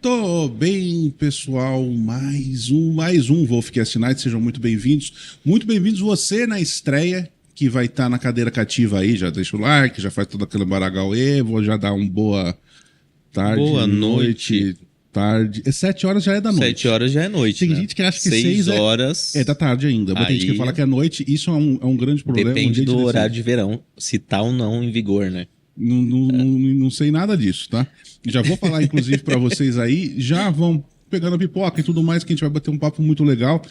Muito bem, pessoal, mais um Wolfcast Night, sejam muito bem-vindos. Muito bem-vindos você na estreia, que vai estar na cadeira cativa aí, já deixa o like, já faz todo aquele baragauê, vou já dar um boa tarde, boa noite. Tarde. 7 horas já é da noite. 7 horas já é noite. Tem né? gente que acha que 6 horas é da tarde ainda. Mas tem gente que fala que é noite. Isso é um grande problema. Depende do horário de verão, se tá ou não em vigor, né? Não sei nada disso, tá? Já vou falar, inclusive, para vocês aí. Já vão pegando a pipoca e tudo mais, que a gente vai bater um papo muito legal.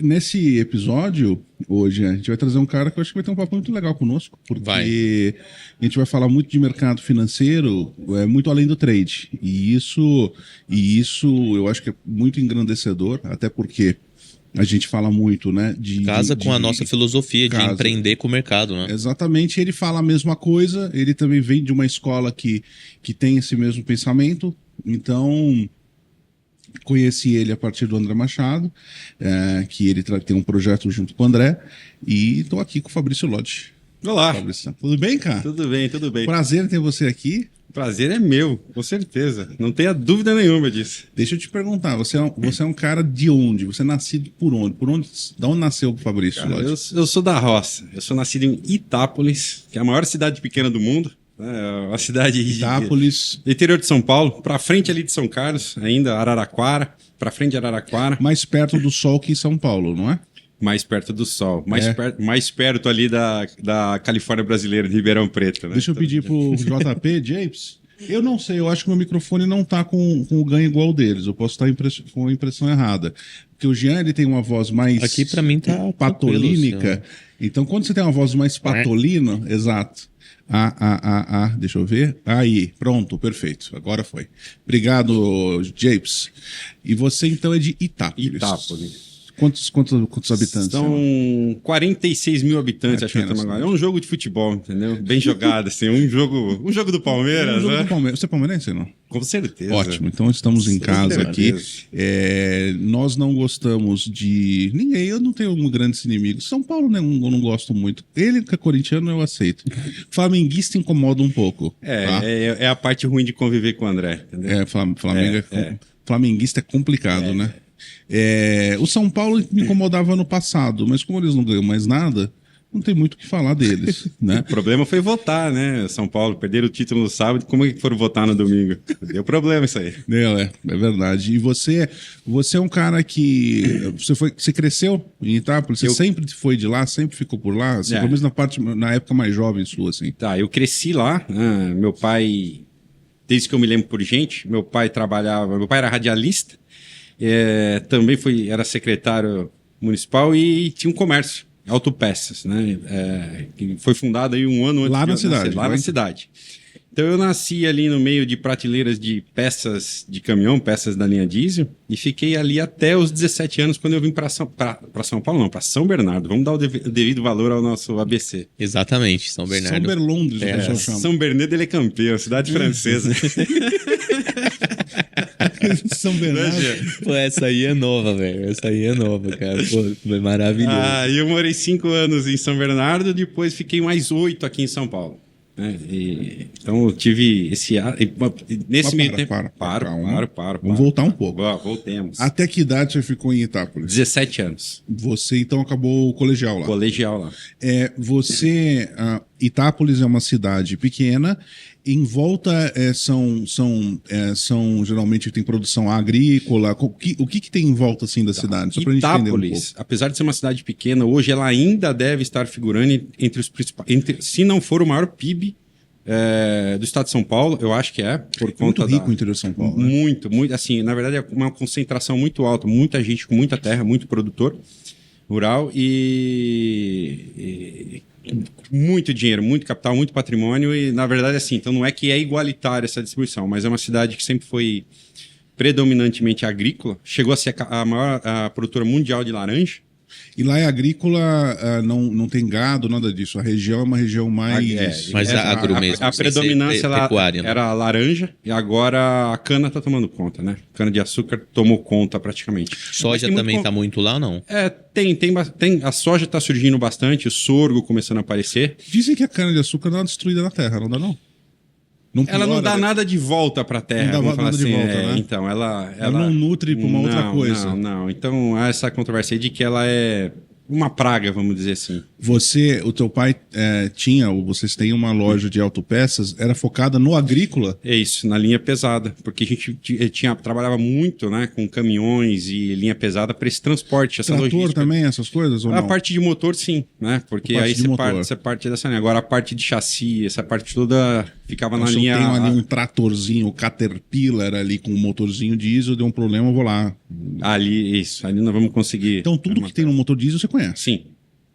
Nesse episódio, hoje, a gente vai trazer um cara que eu acho que vai ter um papo muito legal conosco, porque a gente vai falar muito de mercado financeiro, muito além do trade. E isso eu acho que é muito engrandecedor, até porque a gente fala muito, né? Casa com a nossa filosofia de empreender com o mercado, né? Exatamente, ele fala a mesma coisa, ele também vem de uma escola que tem esse mesmo pensamento, então conheci ele a partir do André Machado, que ele tem um projeto junto com o André, e estou aqui com o Fabrício Lodge. Olá. Fabrício, tudo bem, cara? Tudo bem, tudo bem. Prazer em ter você aqui. Prazer é meu, com certeza. Não tenha dúvida nenhuma disso. Deixa eu te perguntar, você é um cara de onde? Você é nascido por onde? Da onde nasceu o Fabrício Cara, Lodge? eu sou da roça. Eu sou nascido em Itápolis, que é a maior cidade pequena do mundo. É uma cidade Itápolis. do interior de São Paulo, para frente ali de São Carlos, ainda Araraquara, para frente de Araraquara. Mais perto do sol que em São Paulo, não é? Mais perto do sol, mais perto ali da Califórnia brasileira, de Ribeirão Preto. Né? Deixa eu pedir pro JP, Japes. Eu não sei, eu acho que o meu microfone não tá com o ganho igual deles. Eu posso estar com a impressão errada. Porque o Jean, ele tem uma voz mais... Aqui pra mim tá patolínica. Assim, então, quando você tem uma voz mais patolina, exato. Deixa eu ver. Aí, pronto, perfeito. Agora foi. Obrigado, Japes. E você, então, é de Itápolis. Itápolis. Quantos habitantes? São 46 mil habitantes, acho que estamos agora. É um jogo de futebol, entendeu? Bem jogado, assim. Um jogo do Palmeiras, um jogo né? do Palmeiras. Você é palmeirense, não? Com certeza. Ótimo, então estamos em casa aqui. Nós não gostamos de ninguém, eu não tenho grandes inimigos. São Paulo, né, eu não gosto muito. Ele que é corintiano, eu aceito. Flamenguista incomoda um pouco. É a parte ruim de conviver com o André, entendeu? Flamenguista é complicado, né? O São Paulo me incomodava no passado, mas como eles não ganham mais nada, não tem muito o que falar deles, né? O problema foi votar, né? São Paulo, perderam o título no sábado, como é que foram votar no domingo? Deu problema isso aí. É verdade. E você é um cara que... Você cresceu em Itápolis? Você sempre foi de lá? Sempre ficou por lá? Assim, pelo menos na época mais jovem sua, assim. Tá, eu cresci lá. Meu pai, desde que eu me lembro por gente, meu pai era radialista, também era secretário municipal e tinha um comércio, autopeças, né? Que foi fundado aí um ano antes lá na cidade. Lá na cidade. Então eu nasci ali no meio de prateleiras de peças de caminhão, peças da linha diesel, e fiquei ali até os 17 anos, quando eu vim para São Paulo, não, para São Bernardo. Vamos dar o devido valor ao nosso ABC. Exatamente, São Bernardo. São Berlondres, o pessoal chama. São Bernardo, ele é campeão, cidade francesa. São Bernardo. Pô, essa aí é nova, velho. Essa aí é nova, cara. Pô, foi maravilhoso. Eu morei 5 anos em São Bernardo, depois fiquei mais 8 aqui em São Paulo. Então eu tive esse... Nesse meio tempo... Paro. Vamos voltar um pouco. Voltemos. Até que idade você ficou em Itápolis? 17 anos. Você, então, acabou o colegial lá? Colegial lá. Itápolis é uma cidade pequena. Em volta são geralmente tem produção agrícola. O que tem em volta assim da cidade? Só pra gente entender um pouco. Apesar de ser uma cidade pequena, hoje ela ainda deve estar figurando entre os principais, se não for o maior PIB do estado de São Paulo, eu acho que por conta muito rico o interior de São Paulo. Né? Muito, assim, na verdade é uma concentração muito alta, muita gente com muita terra, muito produtor rural e muito dinheiro, muito capital, muito patrimônio e, na verdade, assim, então não é que é igualitária essa distribuição, mas é uma cidade que sempre foi predominantemente agrícola, chegou a ser a maior produtora mundial de laranja. E lá é agrícola, não tem gado, nada disso. A região é uma região mais agro mesmo. A predominância pecuária, né? era a laranja e agora a cana está tomando conta, né? Cana de açúcar tomou conta praticamente. Soja também está muito lá ou não? Tem. A soja está surgindo bastante, o sorgo começando a aparecer. Dizem que a cana de açúcar dá uma destruída na terra, não dá não? Ela não dá né? nada de volta para a Terra, Não dá vamos falar nada de assim. volta, né? Então, ela não nutre para uma outra coisa. Não. Então, há essa controvérsia aí de que ela é uma praga, vamos dizer assim. O teu pai ou vocês têm uma loja de autopeças, era focada no agrícola? É isso, na linha pesada, porque a gente trabalhava muito, né, com caminhões e linha pesada para esse transporte, essa Trator logística. também, essas coisas? Ou A não? parte de motor, sim, né? Porque aí você parte dessa linha. Agora a parte de chassi, essa parte toda ficava Então, na se linha. eu tenho ali um tratorzinho, Caterpillar ali com um motorzinho diesel, deu um problema, eu vou lá. Ali nós vamos conseguir. Então tudo que tem no motor diesel você conhece? Sim.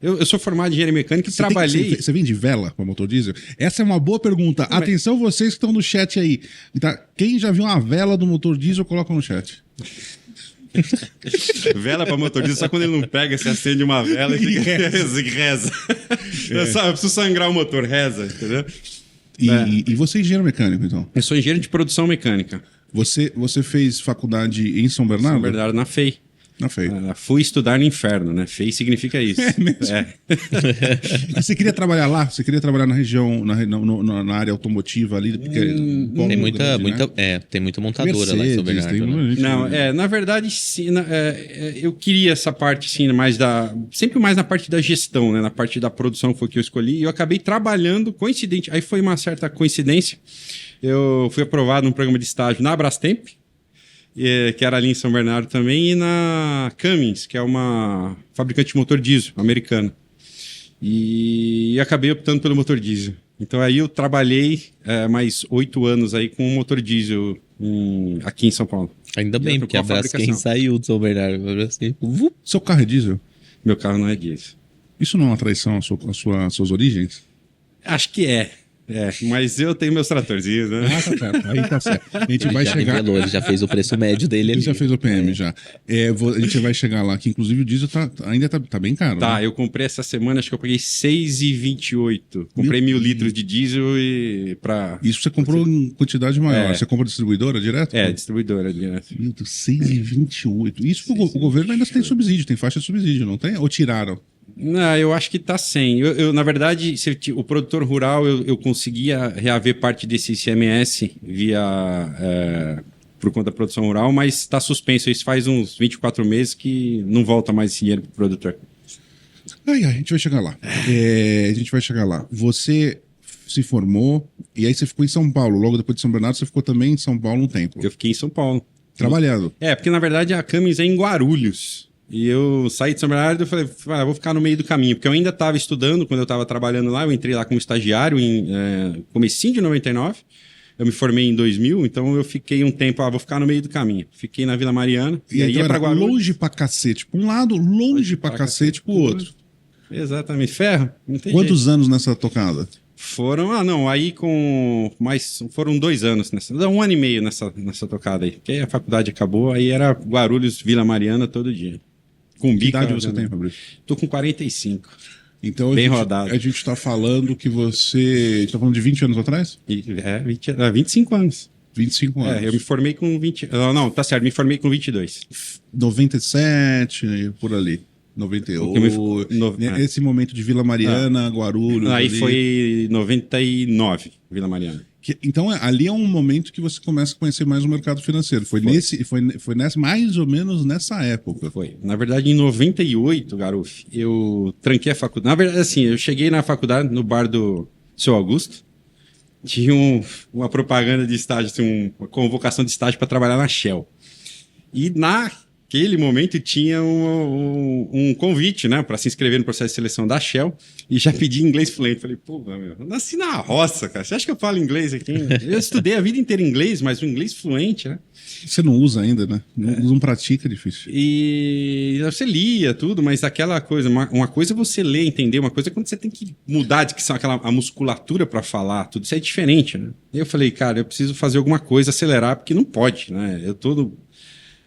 Eu sou formado em engenharia mecânica e trabalhei. Você vende vela para motor diesel? Essa é uma boa pergunta. Atenção vocês que estão no chat aí. Tá? Quem já viu uma vela do motor diesel, coloca no chat. Vela para motor diesel, só quando ele não pega, você acende uma vela e reza. Eu preciso sangrar o motor, reza, entendeu? E você é engenheiro mecânico, então? Eu sou engenheiro de produção mecânica. Você fez faculdade em São Bernardo? São Bernardo, na FEI. Na FEI. Fui estudar no inferno, né? FEI significa isso. É mesmo? Mas você queria trabalhar lá? Você queria trabalhar na região, na área automotiva ali? Porque tem muita montadora lá em São Bernardo. Né? Na verdade, sim, eu queria essa parte, sim, sempre mais na parte da gestão, né? Na parte da produção foi que eu escolhi. E eu acabei trabalhando, aí foi uma certa coincidência. Eu fui aprovado num programa de estágio na Brastemp, que era ali em São Bernardo também, e na Cummins, que é uma fabricante de motor diesel americana. E acabei optando pelo motor diesel. Então aí eu trabalhei mais 8 anos aí com o motor diesel aqui em São Paulo. Ainda bem, porque a Braskem saiu de São Bernardo. Seu carro é diesel? Meu carro não é diesel. Isso não é uma traição às suas origens? Acho que é. Mas eu tenho meus tratorzinhos, né? Ah, tá certo. Aí tá certo. A gente vai chegar... Ele já fez o preço médio dele ali. Ele já fez o PM, já. A gente vai chegar lá, que inclusive o diesel ainda tá bem caro. Tá, né? eu comprei essa semana, acho que eu paguei 6,28. Comprei 1.000 litros de diesel e pra... Isso você comprou em quantidade maior. Você compra distribuidora direto? Distribuidora direto. Meu Deus, 6,28. Isso o governo ainda tem subsídio, tem faixa de subsídio, não tem? Ou tiraram? Não, eu acho que tá sem. Na verdade, o produtor rural, eu conseguia reaver parte desse ICMS por conta da produção rural, mas está suspenso. Isso faz uns 24 meses que não volta mais esse dinheiro para o produtor. A gente vai chegar lá. A gente vai chegar lá. Você se formou e aí você ficou em São Paulo. Logo depois de São Bernardo, você ficou também em São Paulo um tempo. Eu fiquei em São Paulo. Trabalhando. Porque na verdade a Cummins é em Guarulhos. E eu saí de São Bernardo e falei, vou ficar no meio do caminho. Porque eu ainda estava estudando, quando eu estava trabalhando lá, eu entrei lá como estagiário em comecinho de 99. Eu me formei em 2000, então eu fiquei um tempo, vou ficar no meio do caminho. Fiquei na Vila Mariana. E aí ia pra Guarulhos. Longe pra cacete pra um lado, longe pra cacete pro outro. Exatamente. Ferro. Quantos anos nessa tocada? Foram, foram 2 anos, 1 ano e meio nessa tocada aí. Porque aí a faculdade acabou, aí era Guarulhos, Vila Mariana todo dia. Com que idade você tem, Fabrício? Tô com 45. Então bem rodado. A gente tá falando que você... A gente tá falando de 20 anos atrás? 25 anos. 25 anos. Eu me formei com 20... Não, tá certo, me formei com 22. 97, por ali. 98. Esse momento de Vila Mariana, Guarulhos... Aí ali. foi 99, Vila Mariana. Então, ali é um momento que você começa a conhecer mais o mercado financeiro. Foi mais ou menos nessa época. Foi. Na verdade, em 98, Garuf, eu tranquei a faculdade. Na verdade, assim, eu cheguei na faculdade, no bar do Seu Augusto. Tinha uma propaganda de estágio, assim, uma convocação de estágio para trabalhar na Shell. E naquele momento tinha um convite, né, para se inscrever no processo de seleção da Shell e já pedi inglês fluente. Falei, eu nasci na roça, cara. Você acha que eu falo inglês aqui? Eu estudei a vida inteira inglês, mas o inglês fluente, né? Você não usa ainda, né? Não pratica, é difícil. E você lia tudo, mas aquela coisa, uma coisa é você ler, entender, uma coisa é quando você tem que mudar de que são a musculatura para falar, tudo isso é diferente, né? E eu falei, cara, eu preciso fazer alguma coisa, acelerar, porque não pode, né? Eu tô no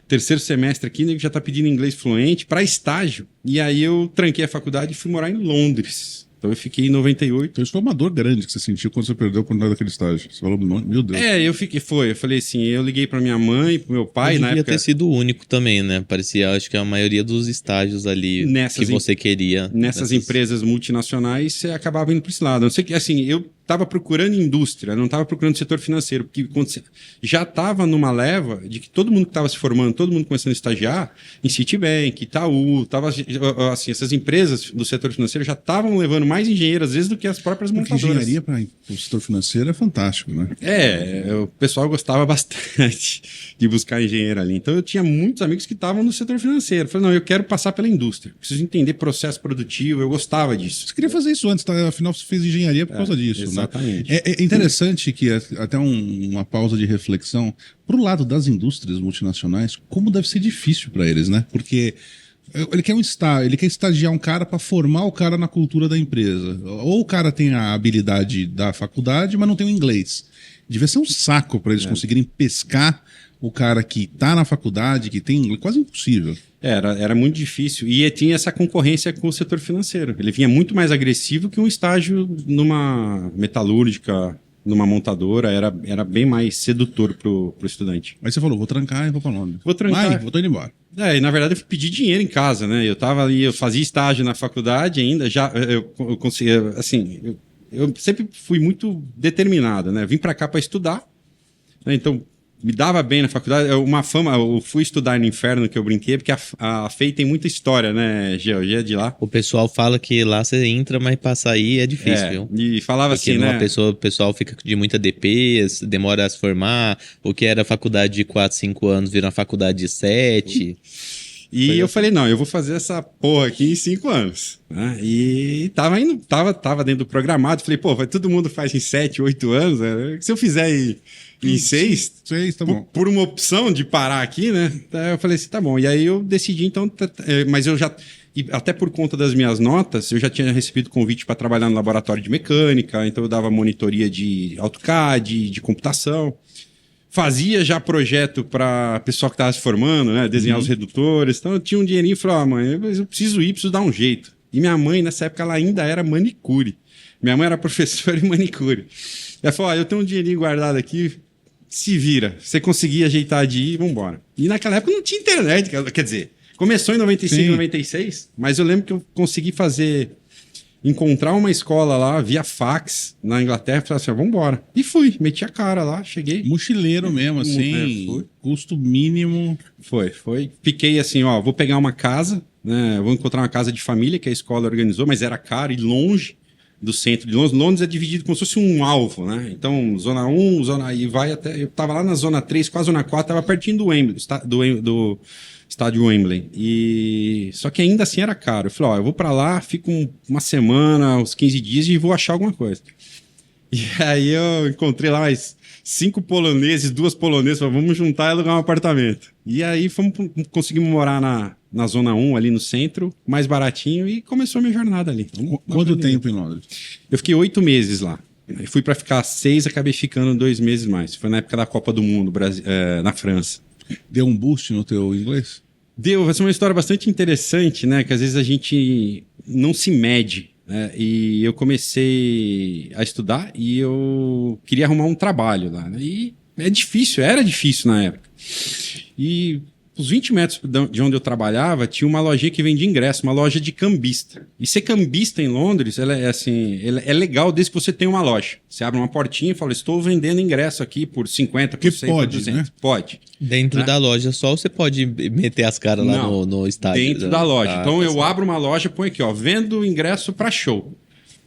3º semestre aqui, né, já tá pedindo inglês fluente para estágio. E aí eu tranquei a faculdade e fui morar em Londres. Então eu fiquei em 98. Então isso foi uma dor grande que você sentiu quando você perdeu a oportunidade daquele estágio. Você falou, meu Deus. Eu falei assim, eu liguei para minha mãe, pro meu pai, na época... Devia ter sido o único também, né? Parecia, acho que a maioria dos estágios ali que você queria. Nessas empresas multinacionais, você acabava indo para esse lado. Não sei que, assim, estava procurando indústria, não estava procurando setor financeiro, porque quando já estava numa leva de que todo mundo que estava se formando, todo mundo começando a estagiar, em Citibank, Itaú, tava, assim, essas empresas do setor financeiro já estavam levando mais engenheiros, às vezes, do que as próprias Porque montadoras. engenharia para o setor financeiro é fantástico, né? O pessoal gostava bastante de buscar engenheiro ali. Então eu tinha muitos amigos que estavam no setor financeiro. Eu falei, não, eu quero passar pela indústria, preciso entender processo produtivo, eu gostava disso. Você queria fazer isso antes, tá? Afinal você fez engenharia por causa disso, exatamente. né? É interessante que, até uma pausa de reflexão, pro lado das indústrias multinacionais, como deve ser difícil para eles, né? Porque ele quer estagiar um cara para formar o cara na cultura da empresa. Ou o cara tem a habilidade da faculdade, mas não tem o inglês. Devia ser um saco para eles conseguirem pescar o cara que está na faculdade, que tem inglês, quase impossível. Era muito difícil. E tinha essa concorrência com o setor financeiro. Ele vinha muito mais agressivo que um estágio numa metalúrgica, numa montadora. Era bem mais sedutor pro estudante. Aí você falou, vou trancar e vou para Londres. Vou trancar. Mãe, tô indo embora. E na verdade eu pedi dinheiro em casa, né? Eu tava ali, eu fazia estágio na faculdade ainda, eu conseguia, assim, eu sempre fui muito determinado, né? Vim para cá para estudar, né? Então me dava bem na faculdade. Uma fama, eu fui estudar no inferno que eu brinquei, porque a FEI tem muita história, né, Geo? De lá. O pessoal fala que lá você entra, mas pra sair é difícil, viu? E falava porque assim, né? O pessoal fica de muita DP, demora a se formar, o que era faculdade de 4, 5 anos vira uma faculdade de 7. E eu falei, não, eu vou fazer essa porra aqui em 5 anos. Né? E tava dentro do programado. Falei, pô, todo mundo faz em 7, 8 anos. Né? Se eu fizer em 6, tá bom. Por uma opção de parar aqui, né? Eu falei assim, tá bom. E aí eu decidi, então, mas eu já, até por conta das minhas notas, eu já tinha recebido convite para trabalhar no laboratório de mecânica, então eu dava monitoria de AutoCAD, de computação. Fazia já projeto para pessoal que estava se formando, né? Desenhar os redutores. Então eu tinha um dinheirinho e falei, mãe, eu preciso dar um jeito. E minha mãe, nessa época, ela ainda era manicure. Minha mãe era professora de manicure. Ela falou, eu tenho um dinheirinho guardado aqui, se vira. Se você conseguir ajeitar de ir, vambora. E naquela época não tinha internet, quer dizer, começou em 95, Sim. 96, mas eu lembro que eu consegui encontrar uma escola lá via fax na Inglaterra e falei assim, vambora. E fui, meti a cara lá, cheguei. Mochileiro mesmo, assim, custo mínimo. Foi. Fiquei assim, vou pegar uma casa, né? Vou encontrar uma casa de família que a escola organizou, mas era caro e longe do centro de Londres. Londres é dividido como se fosse um alvo, né? Então, zona 1, zona e vai até... Eu tava lá na zona 3, quase zona 4, tava pertinho do Wembley, do estádio Wembley. Só que ainda assim era caro. Eu falei, eu vou pra lá, fico uma semana, uns 15 dias e vou achar alguma coisa. E aí eu encontrei lá mais 5 poloneses, 2 polonesas, falei, vamos juntar e alugar um apartamento. E aí conseguimos morar na zona 1, ali no centro, mais baratinho, e começou a minha jornada ali. Quanto tempo em Londres? Eu fiquei 8 meses lá. Eu fui para ficar 6, acabei ficando 2 meses mais. Foi na época da Copa do Mundo, na França. Deu um boost no teu inglês? Deu, vai ser uma história bastante interessante, né? Que às vezes a gente não se mede. Né? E eu comecei a estudar e eu queria arrumar um trabalho lá. Né? E era difícil na época. E uns 20 metros de onde eu trabalhava, tinha uma lojinha que vendia ingresso, uma loja de cambista. E ser cambista em Londres, é legal desde que você tenha uma loja. Você abre uma portinha e fala, estou vendendo ingresso aqui por 50%, que pode, 200%. Né? Pode. Dentro da loja só você pode meter as caras lá no estádio? Dentro da loja. Então eu abro uma loja, põe aqui, vendo ingresso para show.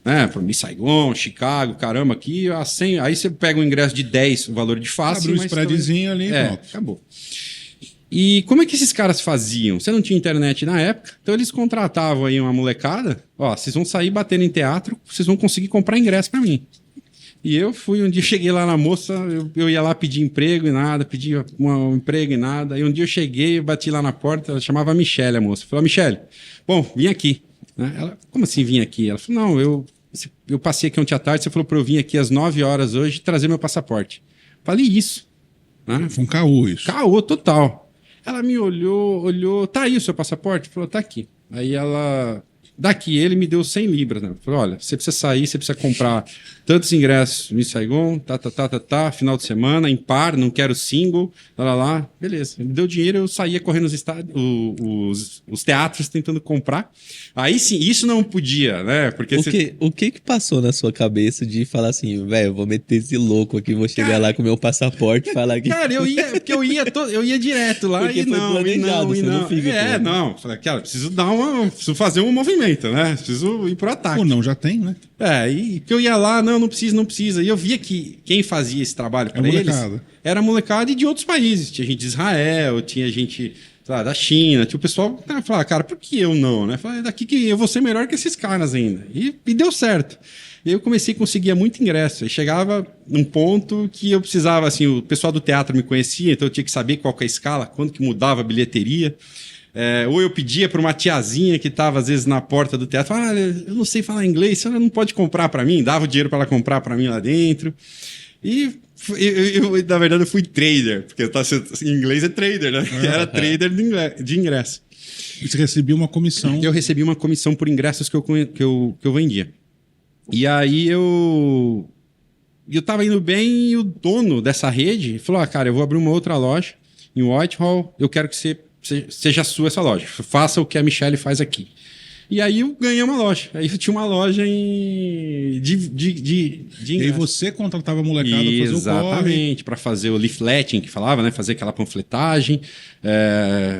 Para Miss Saigon, Chicago, caramba, aqui a 100, aí você pega um ingresso de 10, o valor de face. Abre um spreadzinho ali e pronto. Acabou. E como é que esses caras faziam? Você não tinha internet na época, então eles contratavam aí uma molecada. Vocês vão sair batendo em teatro, vocês vão conseguir comprar ingresso para mim. E eu fui, um dia cheguei lá na moça, eu ia lá pedir emprego e nada, pedir um emprego e nada. E um dia eu cheguei, bati lá na porta, ela chamava a Michelle, a moça. Falou, Michelle, bom, vim aqui. Ela, como assim vim aqui? Ela falou, não, eu passei aqui ontem à tarde, você falou para eu vir aqui às 9 horas hoje trazer meu passaporte. Falei isso. Foi um caô isso. Caô total. Ela me olhou, tá aí o seu passaporte? Falou, tá aqui. Aí ela Daqui ele me deu 100 libras, né? Falou, olha, você precisa sair, você precisa comprar tantos ingressos em Saigon, final de semana, impar, não quero single, lá. Beleza. Ele me deu dinheiro, eu saía correndo os estádios, os teatros tentando comprar. Aí sim, isso não podia, né? Porque O que passou na sua cabeça de falar assim, velho, eu vou meter esse louco aqui, vou chegar lá com meu passaporte e falar que... Cara, eu ia direto lá Porque e foi planejado, você não fica... não. Falei, cara, preciso fazer um movimento, né? Preciso ir pro ataque. Ou não, já tem, né? E que eu ia lá, não precisa. E eu via que quem fazia esse trabalho para eles era molecada de outros países. Tinha gente de Israel, tinha gente, sei lá, da China. Tinha o pessoal que falava, cara, por que eu não, né? Falei, daqui que eu vou ser melhor que esses caras ainda. E deu certo. E aí eu comecei a conseguir muito ingresso. E chegava num ponto que eu precisava, assim, o pessoal do teatro me conhecia, então eu tinha que saber qual que é a escala, quando que mudava a bilheteria. Ou eu pedia para uma tiazinha que estava, às vezes, na porta do teatro, eu não sei falar inglês, você não pode comprar para mim? Dava o dinheiro para ela comprar para mim lá dentro. E eu, na verdade, eu fui trader, porque em inglês é trader, né? Era trader de ingresso. E você recebia uma comissão? Eu recebi uma comissão por ingressos que eu vendia. E aí eu estava indo bem e o dono dessa rede falou, cara, eu vou abrir uma outra loja em Whitehall, eu quero que seja sua essa loja. Faça o que a Michelle faz aqui. E aí eu ganhei uma loja. Aí eu tinha uma loja de E aí você contratava a molecada para fazer o corre. Exatamente, para fazer o leafleting, que falava, né? Fazer aquela panfletagem.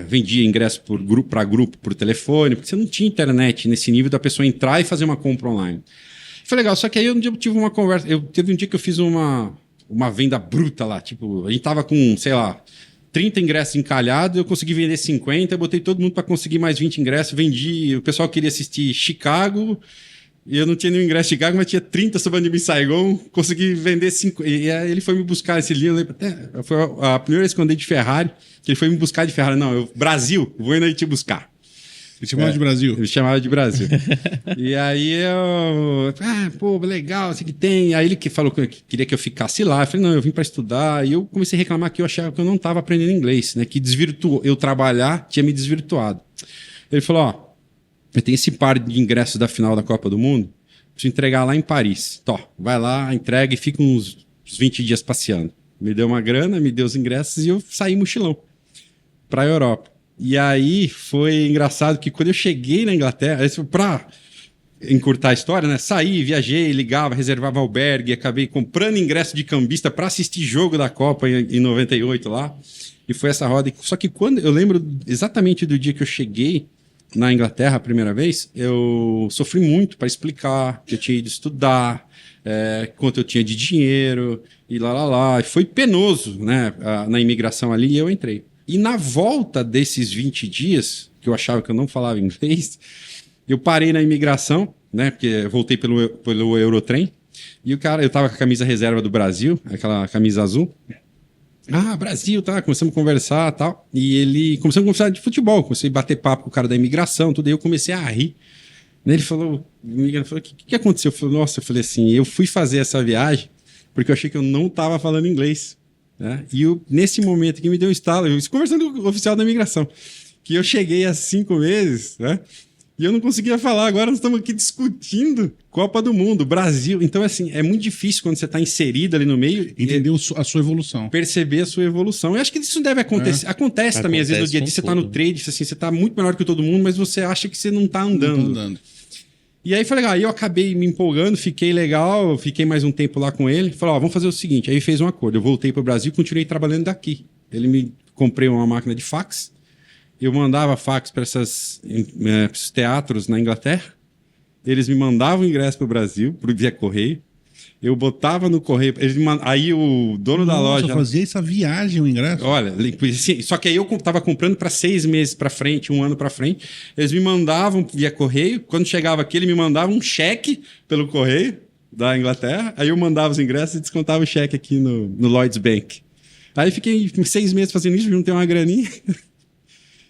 Vendia ingresso para grupo, por telefone, porque você não tinha internet nesse nível da pessoa entrar e fazer uma compra online. Foi legal, só que aí um dia eu tive uma conversa. Teve um dia que eu fiz uma venda bruta lá. Tipo, a gente tava com, sei lá, 30 ingressos encalhados, eu consegui vender 50, eu botei todo mundo para conseguir mais 20 ingressos, vendi, o pessoal queria assistir Chicago, e eu não tinha nenhum ingresso de Chicago, mas tinha 30 sobre a Anime Saigon, consegui vender 5, e aí ele foi me buscar esse dia, eu lembro até, foi a primeira vez que eu andei de Ferrari, que ele foi me buscar de Ferrari, Brasil, vou indo aí te buscar. Ele chamava de Brasil? Ele chamava de Brasil. E aí pô, legal, assim que tem. Aí ele que falou que queria que eu ficasse lá. Eu falei, não, eu vim para estudar. E eu comecei a reclamar que eu achava que eu não estava aprendendo inglês, né? Que eu trabalhar tinha me desvirtuado. Ele falou, eu tenho esse par de ingressos da final da Copa do Mundo, preciso entregar lá em Paris. Vai lá, entrega e fica uns 20 dias passeando. Me deu uma grana, me deu os ingressos e eu saí mochilão para a Europa. E aí foi engraçado que quando eu cheguei na Inglaterra, para encurtar a história, né? Saí, viajei, ligava, reservava albergue, acabei comprando ingresso de cambista para assistir jogo da Copa em 98 lá. E foi essa roda. Só que quando eu lembro exatamente do dia que eu cheguei na Inglaterra a primeira vez, eu sofri muito para explicar que eu tinha ido estudar, quanto eu tinha de dinheiro e lá. E foi penoso, né? Na imigração ali, e eu entrei. E na volta desses 20 dias, que eu achava que eu não falava inglês, eu parei na imigração, né? Porque eu voltei pelo Eurotrem. E o cara, eu tava com a camisa reserva do Brasil, aquela camisa azul. Brasil, tá? Começamos a conversar e tal. E começamos a conversar de futebol. Comecei a bater papo com o cara da imigração, tudo. Aí eu comecei a rir. Ele falou, o que aconteceu? Eu falei, nossa, eu falei assim, eu fui fazer essa viagem porque eu achei que eu não tava falando inglês. Né? E nesse momento que me deu um estalo, eu conversando com o oficial da imigração, que eu cheguei há 5 meses, né? E eu não conseguia falar. Agora nós estamos aqui discutindo Copa do Mundo, Brasil. Então, assim, é muito difícil quando você está inserido ali no meio. Entender a sua evolução. Perceber a sua evolução. Eu acho que isso deve acontecer. Acontece também, às vezes, no dia a dia. Você está no trade, assim, você está muito melhor que todo mundo, mas você acha que você não está andando. Não tá andando. E aí foi legal. Aí eu acabei me empolgando, fiquei legal, fiquei mais um tempo lá com ele. Falei, vamos fazer o seguinte. Aí fez um acordo. Eu voltei para o Brasil e continuei trabalhando daqui. Comprei uma máquina de fax. Eu mandava fax para esses teatros na Inglaterra. Eles me mandavam ingresso para o Brasil, via correio. Eu botava no correio. Aí o dono da loja. Nossa, fazia essa viagem, o ingresso? Olha, só que aí eu estava comprando para 6 meses para frente, 1 ano para frente. Eles me mandavam via correio. Quando chegava aqui, ele me mandava um cheque pelo correio da Inglaterra. Aí eu mandava os ingressos e descontava o cheque aqui no Lloyds Bank. Aí fiquei 6 meses fazendo isso, juntei uma graninha.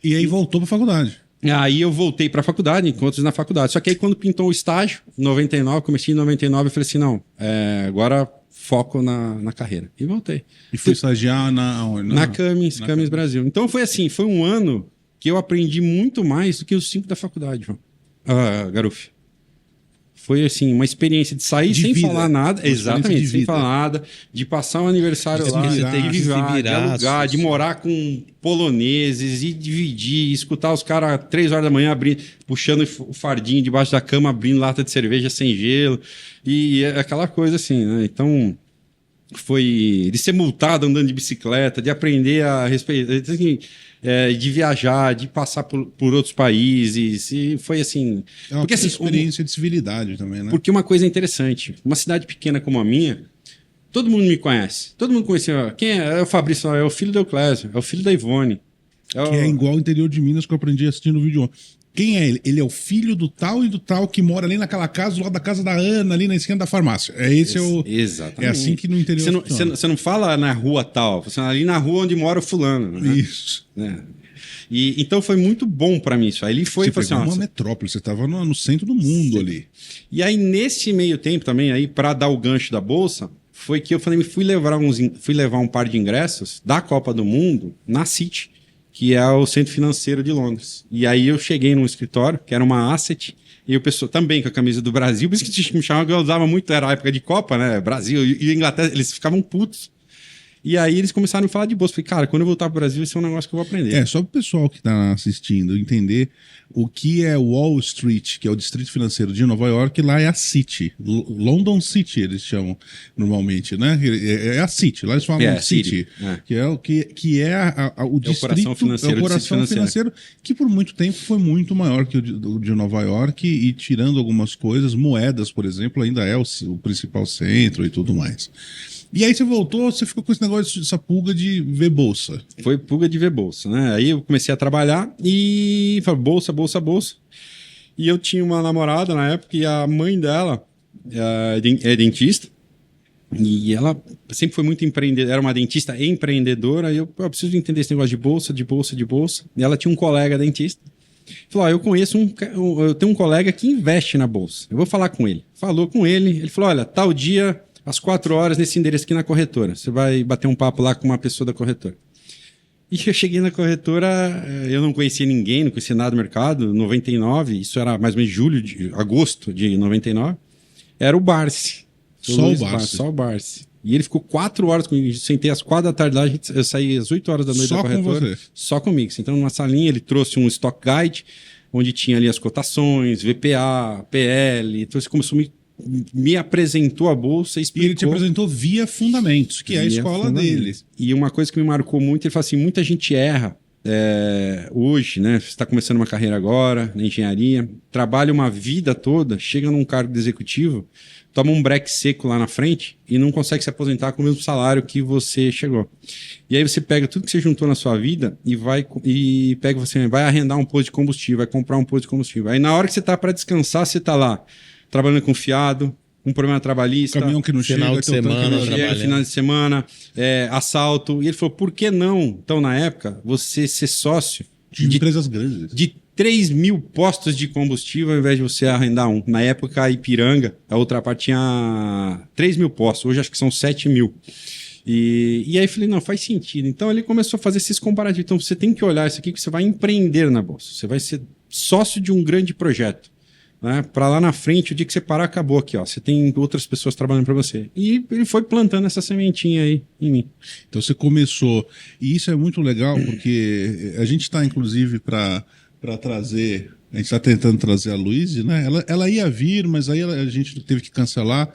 E aí voltou para a faculdade. Aí eu voltei para a faculdade, encontros na faculdade. Só que aí quando pintou o estágio, em 99, comecei em 99, eu falei assim, não, agora foco na carreira. E voltei. E fui estagiar na Cummins Brasil. Então foi assim, foi um ano que eu aprendi muito mais do que os 5 da faculdade, João. Garuf. Foi, assim, uma experiência de sair De sem vida. falar nada. Uma Exatamente, experiência de sem vida. falar nada. De passar um aniversário De lá, se virar, de de se virar, de virar, alugar, de morar com poloneses e dividir, escutar os caras 3 horas da manhã abrindo, puxando o fardinho debaixo da cama, abrindo lata de cerveja sem gelo. E aquela coisa assim, né? Então, foi de ser multado andando de bicicleta, de aprender a respeitar, de viajar, de passar por outros países. E foi assim. É uma Porque, assim, experiência de civilidade também, né? porque uma coisa interessante, uma cidade pequena como a minha, todo mundo me conhece. Todo mundo conhecia. Quem é? É o Fabrício, é o filho do Euclésio, é o filho da Ivone. Que é igual ao interior de Minas que eu aprendi assistindo o vídeo ontem. Quem é ele? Ele é o filho do tal e do tal que mora ali naquela casa, do lado da casa da Ana, ali na esquina da farmácia. Exatamente. É assim que no interior Você não fala na rua tal, você fala ali na rua onde mora o fulano. Né? Isso. É. E, então foi muito bom para mim isso. Aí ele foi Você e falou pegou assim, uma metrópole, você estava no centro do mundo ali. E aí, nesse meio tempo também, aí, para dar o gancho da Bolsa, foi que eu falei, fui levar um par de ingressos da Copa do Mundo na City, que é o centro financeiro de Londres. E aí eu cheguei num escritório, que era uma asset, e o pessoal também com a camisa do Brasil, por isso que me chamavam, que eu usava muito, era a época de Copa, né? Brasil e Inglaterra, eles ficavam putos. E aí eles começaram a falar de bolsa. Falei, cara, quando eu voltar pro Brasil, isso é um negócio que eu vou aprender. É, só para o pessoal que está assistindo entender o que é Wall Street, que é o distrito financeiro de Nova York, lá é a City. London City, eles chamam normalmente, né? É a City, lá eles falam City, que é o distrito, coração financeiro, é o coração financeiro, que por muito tempo foi muito maior que o de Nova York, e tirando algumas coisas, moedas, por exemplo, ainda é o principal centro e tudo mais. E aí você voltou, você ficou com esse negócio, essa pulga de ver bolsa. Foi pulga de ver bolsa, né? Aí eu comecei a trabalhar e falei, bolsa. E eu tinha uma namorada na época e a mãe dela é dentista. E ela sempre foi muito empreendedora, era uma dentista empreendedora. E eu preciso entender esse negócio de bolsa. E ela tinha um colega dentista. Falou, eu tenho um colega que investe na bolsa. Eu vou falar com ele. Falou com ele, ele falou, olha, tal dia, às 4 horas, nesse endereço aqui na corretora. Você vai bater um papo lá com uma pessoa da corretora. E eu cheguei na corretora, eu não conhecia ninguém, não conhecia nada do mercado, 99, isso era mais ou menos agosto de 99, era o Barsi. Só o Barsi. E ele ficou 4 horas comigo, sentei às 4 da tarde lá, eu saí às 8 horas da noite da corretora. Com você? Só comigo. Sentando numa salinha, ele trouxe um stock guide, onde tinha ali as cotações, VPA, PL, então ele começou me apresentou a bolsa e explicou. E ele te apresentou via Fundamentos, que é a escola dele. E uma coisa que me marcou muito, ele falou assim, muita gente erra hoje, né? Você está começando uma carreira agora, na engenharia, trabalha uma vida toda, chega num cargo de executivo, toma um break seco lá na frente e não consegue se aposentar com o mesmo salário que você chegou. E aí você pega tudo que você juntou na sua vida e vai arrendar um posto de combustível, vai comprar um posto de combustível. Aí na hora que você está para descansar, você está lá trabalhando com fiado, um problema trabalhista, caminhão que não final chega, de semana, final de semana, assalto. E ele falou, por que não, então, na época, você ser sócio de empresas grandes, de 3.000 postos de combustível ao invés de você arrendar um? Na época, a Ipiranga, a outra parte, tinha 3.000 postos, hoje acho que são 7.000. E aí eu falei, não, faz sentido. Então ele começou a fazer esses comparativos. Então você tem que olhar isso aqui, que você vai empreender na bolsa, você vai ser sócio de um grande projeto. Né? Para lá na frente, o dia que você parar, acabou aqui, ó. Você tem outras pessoas trabalhando para você. E ele foi plantando essa sementinha aí em mim. Então você começou, e isso é muito legal, porque a gente está, inclusive, para trazer, a gente está tentando trazer a Luíse, né? Ela ia vir, mas aí a gente teve que cancelar.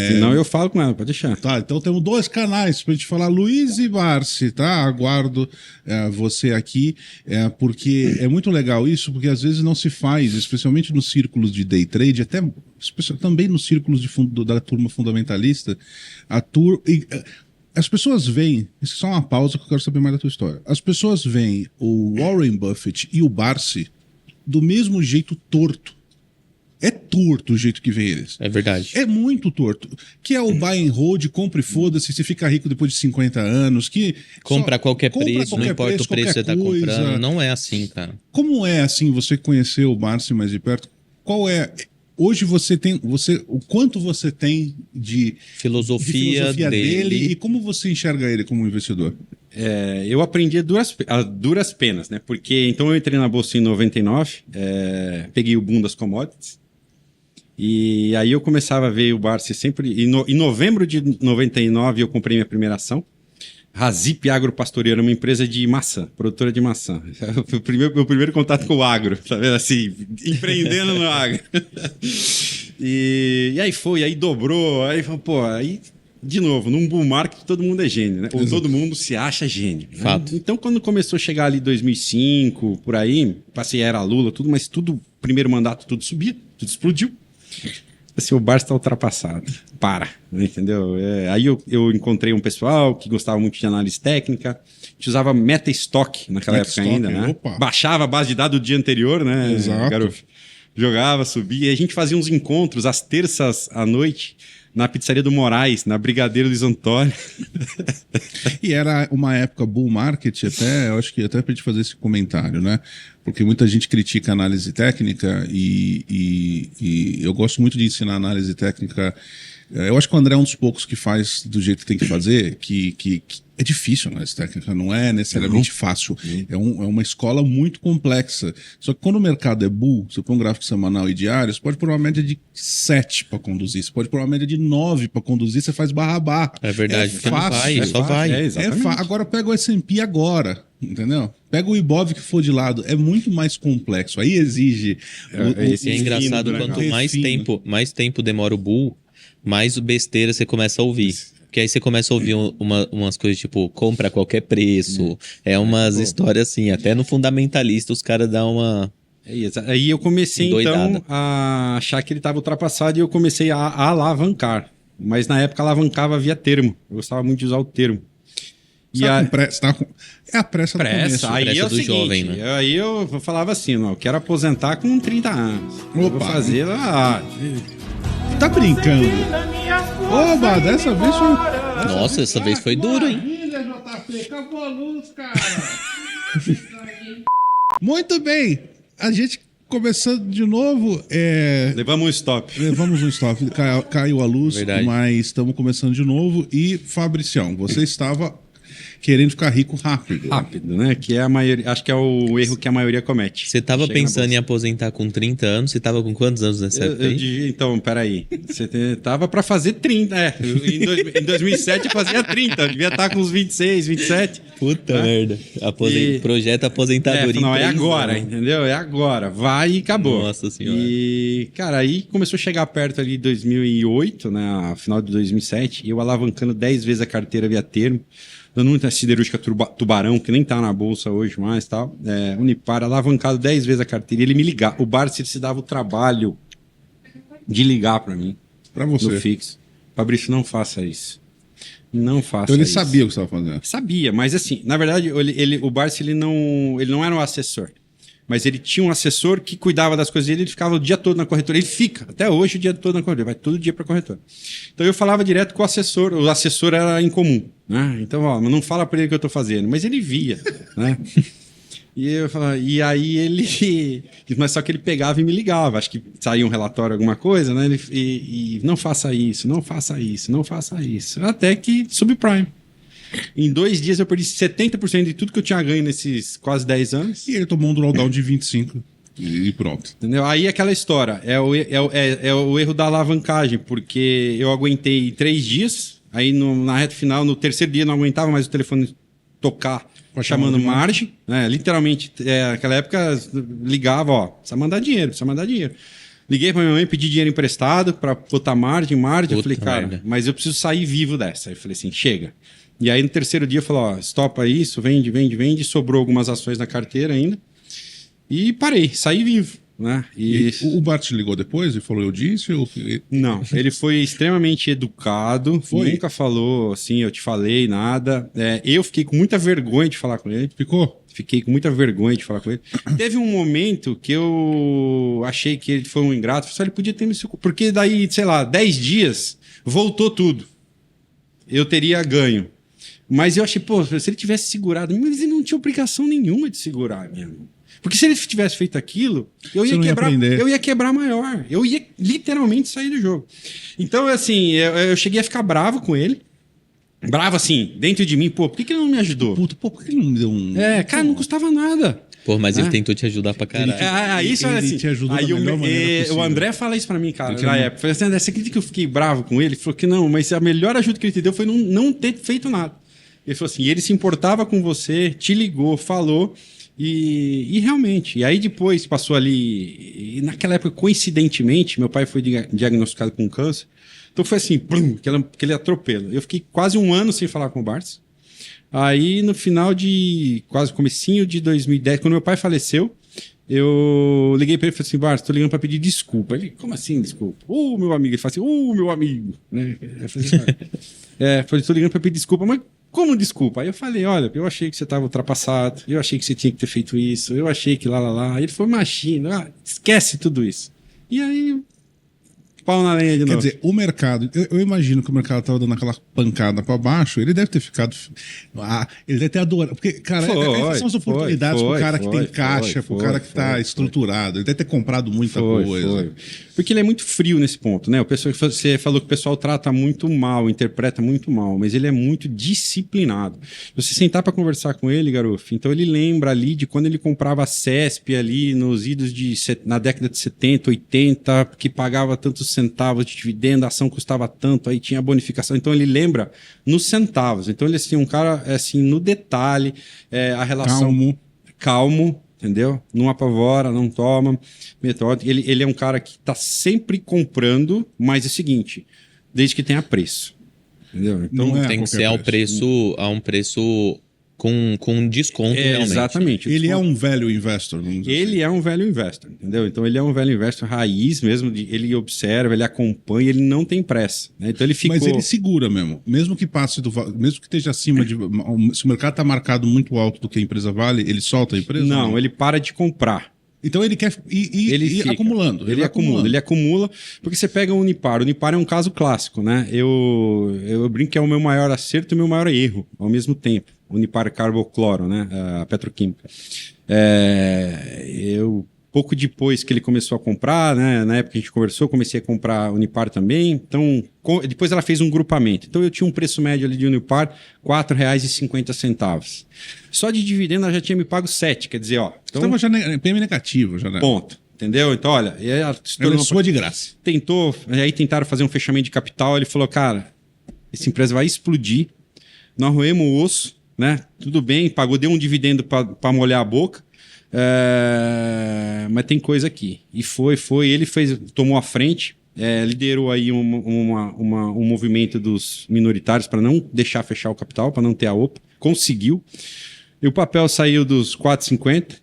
Senão eu falo com ela, pode deixar. Tá, então temos 2 canais para a gente falar, Luíse e Barsi, tá? Aguardo você aqui, porque é muito legal isso, porque às vezes não se faz, especialmente nos círculos de day trade, até também nos círculos da turma fundamentalista, as pessoas veem, isso é só uma pausa que eu quero saber mais da tua história. As pessoas veem o Warren Buffett e o Barsi do mesmo jeito torto. É torto o jeito que vê eles. É verdade. É muito torto. Que é o buy and hold, compra e foda-se, você fica rico depois de 50 anos. Que compra a qualquer preço, não importa o preço que você está comprando. Não é assim, cara. Como é assim, você conheceu o Barsi mais de perto? Qual é... Hoje o quanto você tem de filosofia dele e como você enxerga ele como investidor? eu aprendi a duras penas, né? Porque então eu entrei na bolsa em 99, peguei o boom das commodities. E aí eu começava a ver o Barsi sempre... Em novembro de 99 eu comprei minha primeira ação. Razip Agropastoria, era uma empresa de maçã, produtora de maçã. Foi meu primeiro contato com o agro, tá vendo? Assim, empreendendo no agro. E aí dobrou, aí pô, aí... De novo, num bull market todo mundo é gênio, né? Ou todo mundo se acha gênio. Né? Fato. Então, quando começou a chegar ali 2005, por aí, passei era Lula, tudo, mas tudo, primeiro mandato, tudo subia, tudo explodiu. Assim, o Barsi está ultrapassado. Para, entendeu? Aí eu encontrei um pessoal que gostava muito de análise técnica. A gente usava MetaStock naquela época ainda, né? Opa. Baixava a base de dados do dia anterior, né? Exato. Garoto? Jogava, subia. E a gente fazia uns encontros às terças à noite na pizzaria do Moraes, na Brigadeiro Luiz Antônio. E era uma época bull market, até, eu acho que até pra gente fazer esse comentário, né? Porque muita gente critica a análise técnica e eu gosto muito de ensinar análise técnica. Eu acho que o André é um dos poucos que faz do jeito que tem que fazer, que é difícil a análise técnica, não é necessariamente fácil. É uma escola muito complexa. Só que quando o mercado é bull, você põe um gráfico semanal e diário, você pode pôr uma média de 7 para conduzir, você pode pôr uma média de 9 para conduzir, você faz barra a barra. É verdade, porque não fácil, vai, só vai. Exatamente. Agora pega o S&P agora, entendeu? Pega o Ibov que for de lado, é muito mais complexo. Aí exige... E é engraçado, né, quanto refino. mais tempo demora o bull, mais besteira você começa a ouvir. Porque aí você começa a ouvir umas coisas tipo, compra a qualquer preço. É umas histórias assim, até no fundamentalista os caras dão uma... Aí eu comecei, Doidada. então, a achar que ele estava ultrapassado e eu comecei a alavancar. Mas na época alavancava via termo. Eu gostava muito de usar o termo. É a pressa do começo. Aí Pressa é o do seguinte, jovem, né? aí eu falava assim, não, eu quero aposentar com 30 anos. Eu vou Opa. fazer lá... Tá brincando? Oba, dessa vez foi... Nossa, essa vez foi duro, hein? Maravilha, JP, acabou a luz, cara. Muito bem, a gente começando de novo, Levamos um stop. levamos um stop, caiu a luz, Verdade. mas estamos começando de novo. E Fabricião, você estava querendo ficar rico rápido. Rápido, né? Que é a maioria, acho que é o erro que a maioria comete. Você tava Chega na pensando em bolsa. aposentar com 30 anos, você tava com quantos anos nessa época aí? Então, peraí. Você tava para fazer 30. Em 2007 eu fazia 30. Eu devia estar com uns 26, 27. Puta merda. E- Projeto aposentadoria. Não, em é 3 agora, anos. entendeu? É agora. Vai e acabou. Nossa Senhora. E, cara, aí começou a chegar perto ali de 2008, né? Final de 2007. E eu alavancando 10 vezes a carteira via termo. Dando muita siderúrgica Tubarão, que nem tá na bolsa hoje mais e tal. Unipar, alavancado 10 vezes a carteira. E ele me ligava. O Barsi se dava o trabalho de ligar para mim. Pra No você. fixo. Fabrício, não faça isso. Não faça Então ele isso. sabia o que você estava fazendo. Sabia, mas assim, na verdade, o Barsi ele não era um assessor. Mas ele tinha um assessor que cuidava das coisas dele, ele ficava o dia todo na corretora. Ele fica, até hoje, o dia todo na corretora, vai todo dia para a corretora. Então eu falava direto com o assessor era incomum. Né? Então, ó, não fala para ele o que eu estou fazendo, mas ele via. Né? E eu falava, e aí ele. Mas só que ele pegava e me ligava. Acho que saía um relatório, alguma coisa, né? E não faça isso, não faça isso, não faça isso. Até que subprime. Em 2 dias eu perdi 70% de tudo que eu tinha ganho nesses quase 10 anos. E ele tomou um drawdown de 25 e pronto. Entendeu? Aí aquela história, é o erro da alavancagem, porque eu aguentei 3 dias, aí na reta final, no terceiro dia não aguentava mais o telefone tocar, chamando margem, né? Literalmente, naquela época ligava, ó, precisa mandar dinheiro. Liguei pra minha mãe, pedi dinheiro emprestado para botar margem. Eu falei, cara, merda. mas eu preciso sair vivo dessa. Aí eu falei assim, chega. E aí no terceiro dia eu falei, ó, estopa isso, vende. Sobrou algumas ações na carteira ainda. E parei, saí vivo. Né? E o Bart ligou depois e falou, eu disse? Não, ele foi extremamente educado, nunca falou assim, eu te falei, nada. Eu fiquei com muita vergonha de falar com ele. Fiquei com muita vergonha de falar com ele. Teve um momento que eu achei que ele foi um ingrato, só ele podia ter me socorrido. Porque daí, sei lá, 10 dias, voltou tudo. Eu teria ganho. Mas eu achei, pô, se ele tivesse segurado, mas ele não tinha obrigação nenhuma de segurar mesmo. Porque se ele tivesse feito aquilo, eu ia quebrar maior. Eu ia literalmente sair do jogo. Então, assim, eu cheguei a ficar bravo com ele. Bravo assim, dentro de mim, pô, por que ele não me ajudou? Puta, pô, por que ele não me deu um... Cara, não custava nada. Pô, mas ele tentou te ajudar pra caralho. Isso é assim. te ajudou Aí da melhor maneira possível. o André fala isso pra mim, cara, na época. Falei assim, André, você acredita que eu fiquei bravo com ele? Ele falou que não, mas a melhor ajuda que ele te deu foi não ter feito nada. Ele falou assim, ele se importava com você, te ligou, falou, e realmente. E aí depois passou ali, e naquela época, coincidentemente, meu pai foi diagnosticado com câncer. Então foi assim, plum, aquele atropelo. Eu fiquei quase um ano sem falar com o Bartz. Aí, no final de... quase comecinho de 2010, quando meu pai faleceu, eu liguei pra ele e falei assim, Bartz, tô ligando pra pedir desculpa. Ele, como assim desculpa? Meu amigo. Ele falou assim, meu amigo. Né? Eu falei, falei, tô ligando pra pedir desculpa, mas como desculpa? Aí eu falei, olha, eu achei que você tava ultrapassado, eu achei que você tinha que ter feito isso, eu achei que lá. Aí ele foi machina, esquece tudo isso. E aí... pau na lenha de novo. Quer dizer, o mercado, eu imagino que o mercado estava dando aquela pancada para baixo, ele deve ter ficado. Ele deve ter adorado. Porque, cara, essas são as oportunidades pro cara que tem caixa, pro cara que tá estruturado. Ele deve ter comprado muita coisa. Porque ele é muito frio nesse ponto, né? Você falou que o pessoal trata muito mal, interpreta muito mal, mas ele é muito disciplinado. Você sentar para conversar com ele, garoto, então ele lembra ali de quando ele comprava a CESP ali nos idos na década de 70, 80, que pagava tantos centavos de dividendo, a ação custava tanto, aí tinha bonificação. Então ele lembra nos centavos. Então ele é assim, um cara assim, no detalhe, a relação calmo, entendeu? Não apavora, não toma, metódico. Ele é um cara que está sempre comprando, mas é o seguinte, desde que tenha preço. Entendeu? Então tem que ser a um preço com desconto, realmente. Exatamente. Ele é um velho investor. Ele é um velho investor, entendeu? Então ele é um velho investor raiz mesmo, ele observa, ele acompanha, ele não tem pressa. Né? Então ele ficou... Mas ele segura mesmo que passe mesmo que esteja acima de... Se o mercado está marcado muito alto do que a empresa vale, ele solta a empresa? Não, ele para de comprar. Então ele quer ir acumulando. Ele acumula, porque você pega o Unipar. O Unipar é um caso clássico, né? Eu brinco que é o meu maior acerto e o meu maior erro ao mesmo tempo. Unipar Carbocloro, né? A petroquímica. Pouco depois que ele começou a comprar, né? Na época que a gente conversou, comecei a comprar Unipar também. Então, depois ela fez um grupamento. Então eu tinha um preço médio ali de Unipar, R$ 4,50. Só de dividendo ela já tinha me pago 7, quer dizer, ó. Então, estava já PM negativo, já, né? Ponto. Entendeu? Então, olha, ela é sua de graça. Aí tentaram fazer um fechamento de capital, ele falou, cara, essa empresa vai explodir, nós roemos o osso, né? Tudo bem, deu um dividendo para molhar a boca, mas tem coisa aqui. E ele tomou a frente, liderou aí um movimento dos minoritários para não deixar fechar o capital, para não ter a OPA, conseguiu. E o papel saiu dos 4,50,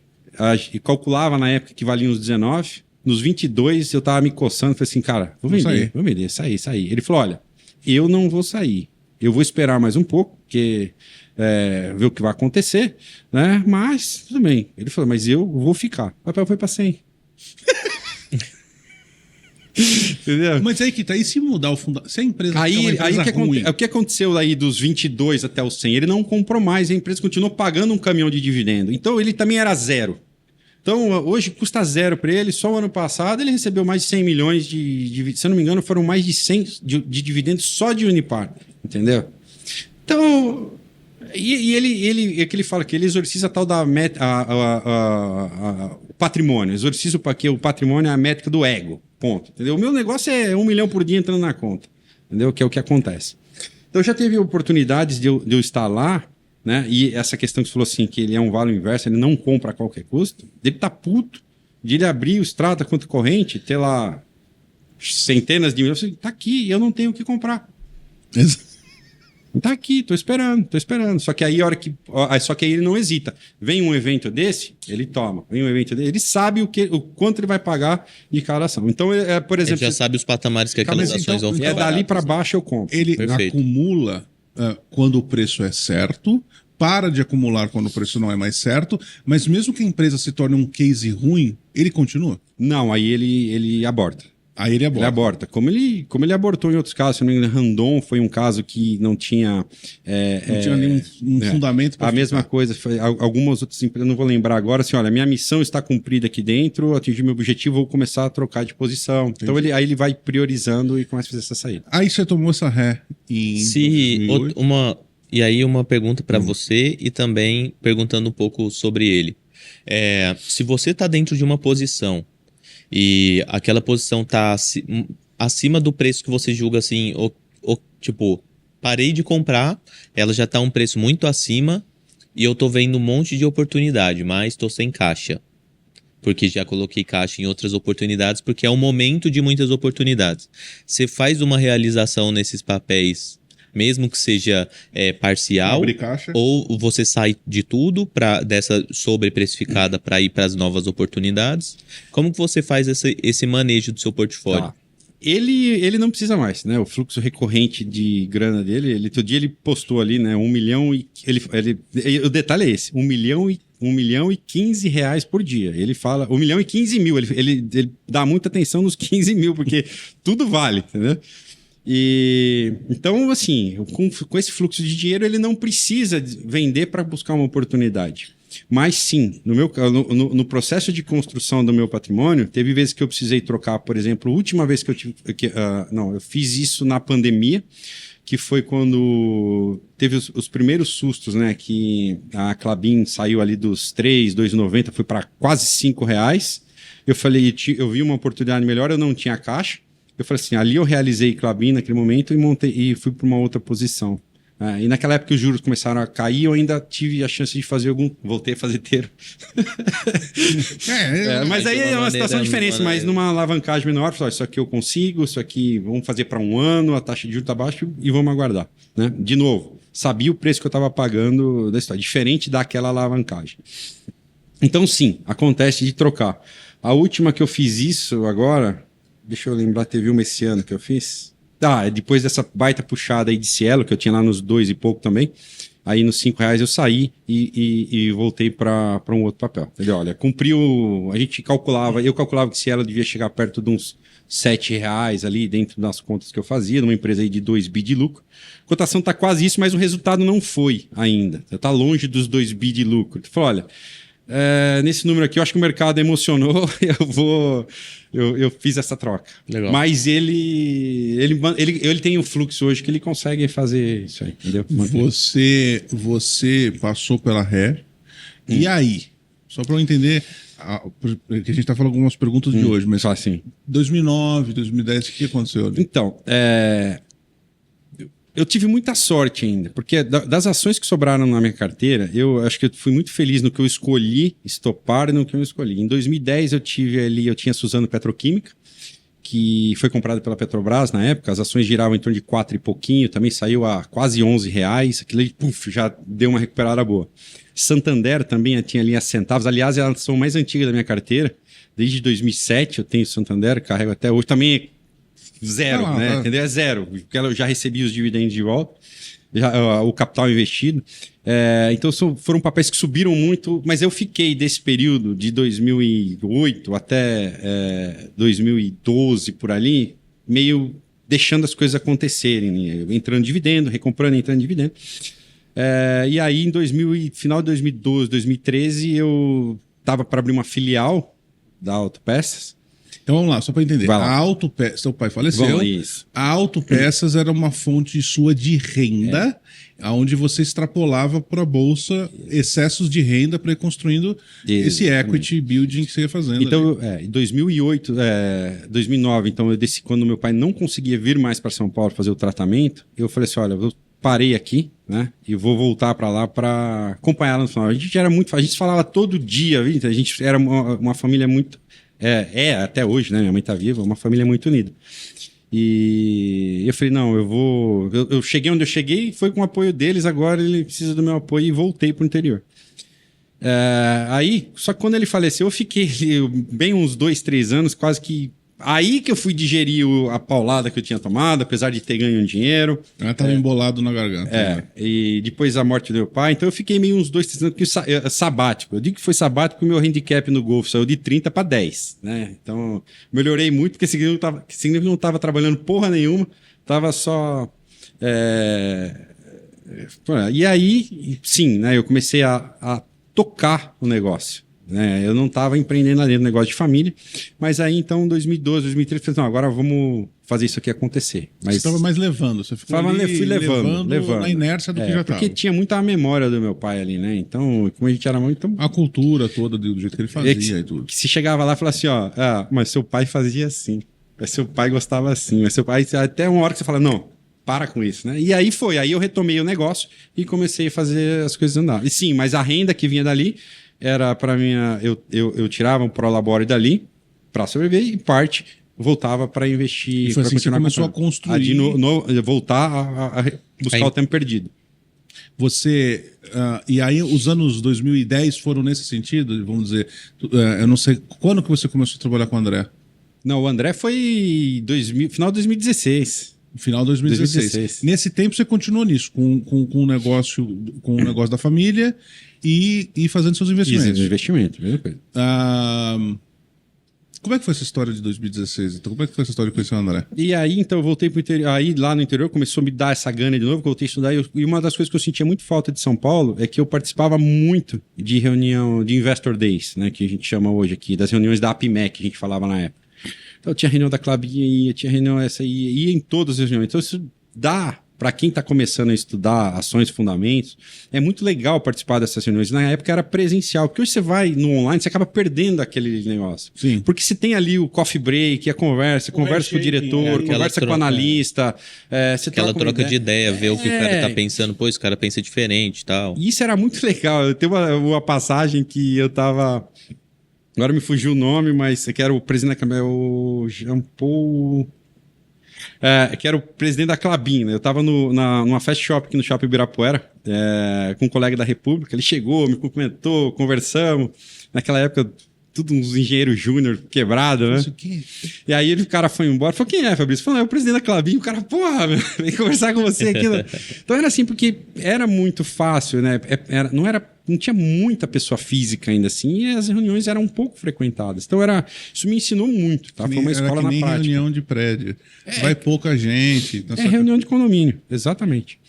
e calculava na época que valia uns 19. Nos 22 eu tava me coçando, falei assim, cara, vou vender, sair. Ele falou, olha, eu não vou sair, eu vou esperar mais um pouco, porque ver o que vai acontecer, né? Mas tudo bem. Ele falou, mas eu vou ficar. O papel foi para 100. Entendeu? Mas aí que tá, e se mudar o fundamento? Se a empresa o que aconteceu aí dos 22 até os 100? Ele não comprou mais, a empresa continuou pagando um caminhão de dividendo. Então ele também era zero. Então hoje custa zero para ele. Só o ano passado ele recebeu mais de 100 milhões de se eu não me engano, foram mais de 100 de dividendos só de Unipar. Entendeu? Então... E ele fala que ele exorciza a tal da o patrimônio. Exorciza porque o patrimônio é a métrica do ego. Ponto. Entendeu? O meu negócio é 1 milhão por dia entrando na conta. Entendeu? Que é o que acontece. Então já teve oportunidades de eu estar lá, né? E essa questão que você falou assim, que ele é um value investor, ele não compra a qualquer custo. Ele tá puto de ele abrir o extrato, a conta corrente, ter lá centenas de milhões. Tá aqui, eu não tenho o que comprar. Tá aqui, tô esperando. Só que aí ele não hesita. Vem um evento desse, ele toma. Vem um evento desse, ele sabe o quanto ele vai pagar de cada ação. Então, por exemplo... Ele já sabe os patamares que aquelas ações vão ficar dali para baixo eu compro. Ele acumula quando o preço é certo, para de acumular quando o preço não é mais certo, mas mesmo que a empresa se torne um case ruim, ele continua? Não, aí ele aborta. Aí ele aborta. Ele aborta. Como ele abortou em outros casos, se não me engano, Randon foi um caso que não tinha... Não tinha nenhum fundamento para a mesma coisa, algumas outras empresas, não vou lembrar agora, assim, olha, minha missão está cumprida aqui dentro, atingi meu objetivo, vou começar a trocar de posição. Entendi. Então aí ele vai priorizando e começa a fazer essa saída. Aí você tomou essa ré em 2008? E aí uma pergunta para você e também perguntando um pouco sobre ele. Se você está dentro de uma posição e aquela posição está acima do preço que você julga assim, tipo, parei de comprar, ela já está um preço muito acima e eu tô vendo um monte de oportunidade, mas tô sem caixa. Porque já coloquei caixa em outras oportunidades, porque é o momento de muitas oportunidades. Você faz uma realização nesses papéis, mesmo que seja parcial, ou você sai de tudo dessa sobreprecificada para ir para as novas oportunidades? Como que você faz esse manejo do seu portfólio? Tá. Ele não precisa mais, né? O fluxo recorrente de grana dele, todo dia ele postou ali, né? 1 milhão e... o detalhe é esse, 1 milhão e 15 reais por dia. Ele fala 1 milhão e 15 mil. Ele dá muita atenção nos 15 mil, porque tudo vale, entendeu? Então, assim, com esse fluxo de dinheiro, ele não precisa vender para buscar uma oportunidade. Mas sim, no processo de construção do meu patrimônio, teve vezes que eu precisei trocar, por exemplo, a última vez que eu tive... eu fiz isso na pandemia, que foi quando teve os primeiros sustos, né? Que a Klabin saiu ali dos 2,90, foi para quase 5 reais. Eu falei, eu vi uma oportunidade melhor, eu não tinha caixa. Eu falei assim, ali eu realizei Klabin naquele momento e fui para uma outra posição. E naquela época que os juros começaram a cair, eu ainda tive a chance de fazer voltei a fazer inteiro. Mas aí é uma situação diferente, mas numa alavancagem menor, isso aqui eu consigo, isso aqui vamos fazer para 1 ano, a taxa de juros está baixa e vamos aguardar. Né? De novo, sabia o preço que eu estava pagando da história, diferente daquela alavancagem. Então sim, acontece de trocar. A última que eu fiz isso agora, deixa eu lembrar, teve uma esse ano que eu fiz... depois dessa baita puxada aí de Cielo, que eu tinha lá nos 2 e pouco também, aí nos 5 reais eu saí e voltei para um outro papel. Entendeu? Olha, cumpriu... Eu calculava que Cielo devia chegar perto de uns 7 reais ali dentro das contas que eu fazia, numa empresa aí de 2 bi de lucro. A cotação está quase isso, mas o resultado não foi ainda. Está longe dos 2 bi de lucro. Eu falei, olha... nesse número aqui, eu acho que o mercado emocionou, eu fiz essa troca. Legal. Mas ele tem um fluxo hoje que ele consegue fazer isso aí, entendeu? Você passou pela ré, e aí? Só para eu entender, que a gente está falando algumas perguntas de hoje, mas só assim. 2009, 2010, o que aconteceu ali? Então, eu tive muita sorte ainda, porque das ações que sobraram na minha carteira, eu acho que eu fui muito feliz no que eu escolhi estopar e no que eu escolhi. Em 2010 eu tinha a Suzano Petroquímica, que foi comprada pela Petrobras na época, as ações giravam em torno de 4 e pouquinho, também saiu a quase 11 reais, aquilo aí, já deu uma recuperada boa. Santander também tinha ali a centavos, aliás, é a ação mais antiga da minha carteira, desde 2007 eu tenho Santander, carrego até hoje, também zero, né? Entendeu? É zero, porque eu já recebi os dividendos de volta, o capital investido. Então foram papéis que subiram muito, mas eu fiquei desse período de 2008 até 2012 por ali, meio deixando as coisas acontecerem, entrando dividendo, recomprando, entrando dividendo. E aí final de 2012, 2013, eu estava para abrir uma filial da Autopeças. Então vamos lá, só para entender. A Autopeças, seu pai faleceu. A Autopeças era uma fonte sua de renda, onde você extrapolava para a bolsa excessos de renda para ir construindo esse equity building que você ia fazendo. Então, em 2008, 2009, então eu desci quando meu pai não conseguia vir mais para São Paulo fazer o tratamento. Eu falei assim, olha, eu parei aqui, né? E vou voltar para lá para acompanhar ela no final. A gente falava todo dia, a gente era uma família muito até hoje, né? Minha mãe tá viva, uma família muito unida. E eu falei, não, eu cheguei onde eu cheguei, foi com o apoio deles, agora ele precisa do meu apoio e voltei pro interior. Aí, só que quando ele faleceu, eu fiquei bem uns 2, 3 anos, quase que Aí que eu fui digerir a paulada que eu tinha tomado, apesar de ter ganho um dinheiro. Ela tava embolado na garganta. Né? E depois a morte do meu pai. Então eu fiquei meio uns 2, 3 anos sabático. Eu digo que foi sabático porque o meu handicap no golfe saiu de 30 para 10, né? Então melhorei muito, porque significa que eu não estava trabalhando porra nenhuma, tava só... E aí, sim, né? Eu comecei a tocar o negócio. Eu não estava empreendendo ali no negócio de família, mas aí então, em 2012, 2013, eu falei, não, agora vamos fazer isso aqui acontecer. Mas você estava mais levando, você ficou fui levando na inércia do que já estava. Porque tinha muita memória do meu pai ali, né? Então, como a gente era muito... A cultura toda do jeito que ele fazia e tudo. Que se chegava lá e falava assim, mas seu pai fazia assim, mas seu pai gostava assim, mas seu pai... Até uma hora que você fala, não, para com isso, né? E aí aí eu retomei o negócio e comecei a fazer as coisas andar. E sim, mas a renda que vinha dali era para mim, eu tirava um prolabore dali para sobreviver e parte voltava para investir. E foi assim que você começou a construir. Voltar a buscar o tempo perdido. Você. E aí, os anos 2010 foram nesse sentido? Vamos dizer. Eu não sei. Quando que você começou a trabalhar com o André? Não, o André foi final de 2016. Final de 2016. Nesse tempo você continuou nisso, com o negócio da família e fazendo seus investimentos. Investimento, mesma coisa. Como é que foi essa história de 2016? Então, como é que foi essa história de conhecer o André? E aí, então, eu voltei pro interior. Aí, lá no interior, começou a me dar essa gana de novo, que eu voltei a estudar. E uma das coisas que eu sentia muito falta de São Paulo é que eu participava muito de reunião de Investor Days, né? Que a gente chama hoje aqui, das reuniões da APMEC, que a gente falava na época. Então, tinha reunião da Clabinha, tinha reunião essa ia em todas as reuniões. Então, isso dá para quem está começando a estudar ações e fundamentos, é muito legal participar dessas reuniões. Na época era presencial, porque hoje você vai no online, você acaba perdendo aquele negócio. Sim. Porque se tem ali o coffee break, a conversa com o diretor, conversa com o analista. Aquela troca de ideia, ver o que o cara tá pensando, esse cara pensa diferente e tal. E isso era muito legal. Eu tenho uma passagem que eu tava... Agora me fugiu o nome, mas que era o presidente da Câmara, o Jean Paul... que era o presidente da Clabin, né? Eu estava numa fast shop aqui no Shopping Ibirapuera, com um colega da República. Ele chegou, me cumprimentou, conversamos. Naquela época, tudo uns engenheiros júnior quebrado, né? E aí o cara foi embora. Falou, quem é, Fabrício? Falou, é o presidente da Clabin. O cara, porra, meu, vem conversar com você aqui. Então era assim, porque era muito fácil, né? Não tinha muita pessoa física ainda assim, e as reuniões eram um pouco frequentadas. Então isso me ensinou muito, tá? Foi uma escola na prática. Reunião de prédio. Vai pouca gente. Então reunião de condomínio, exatamente.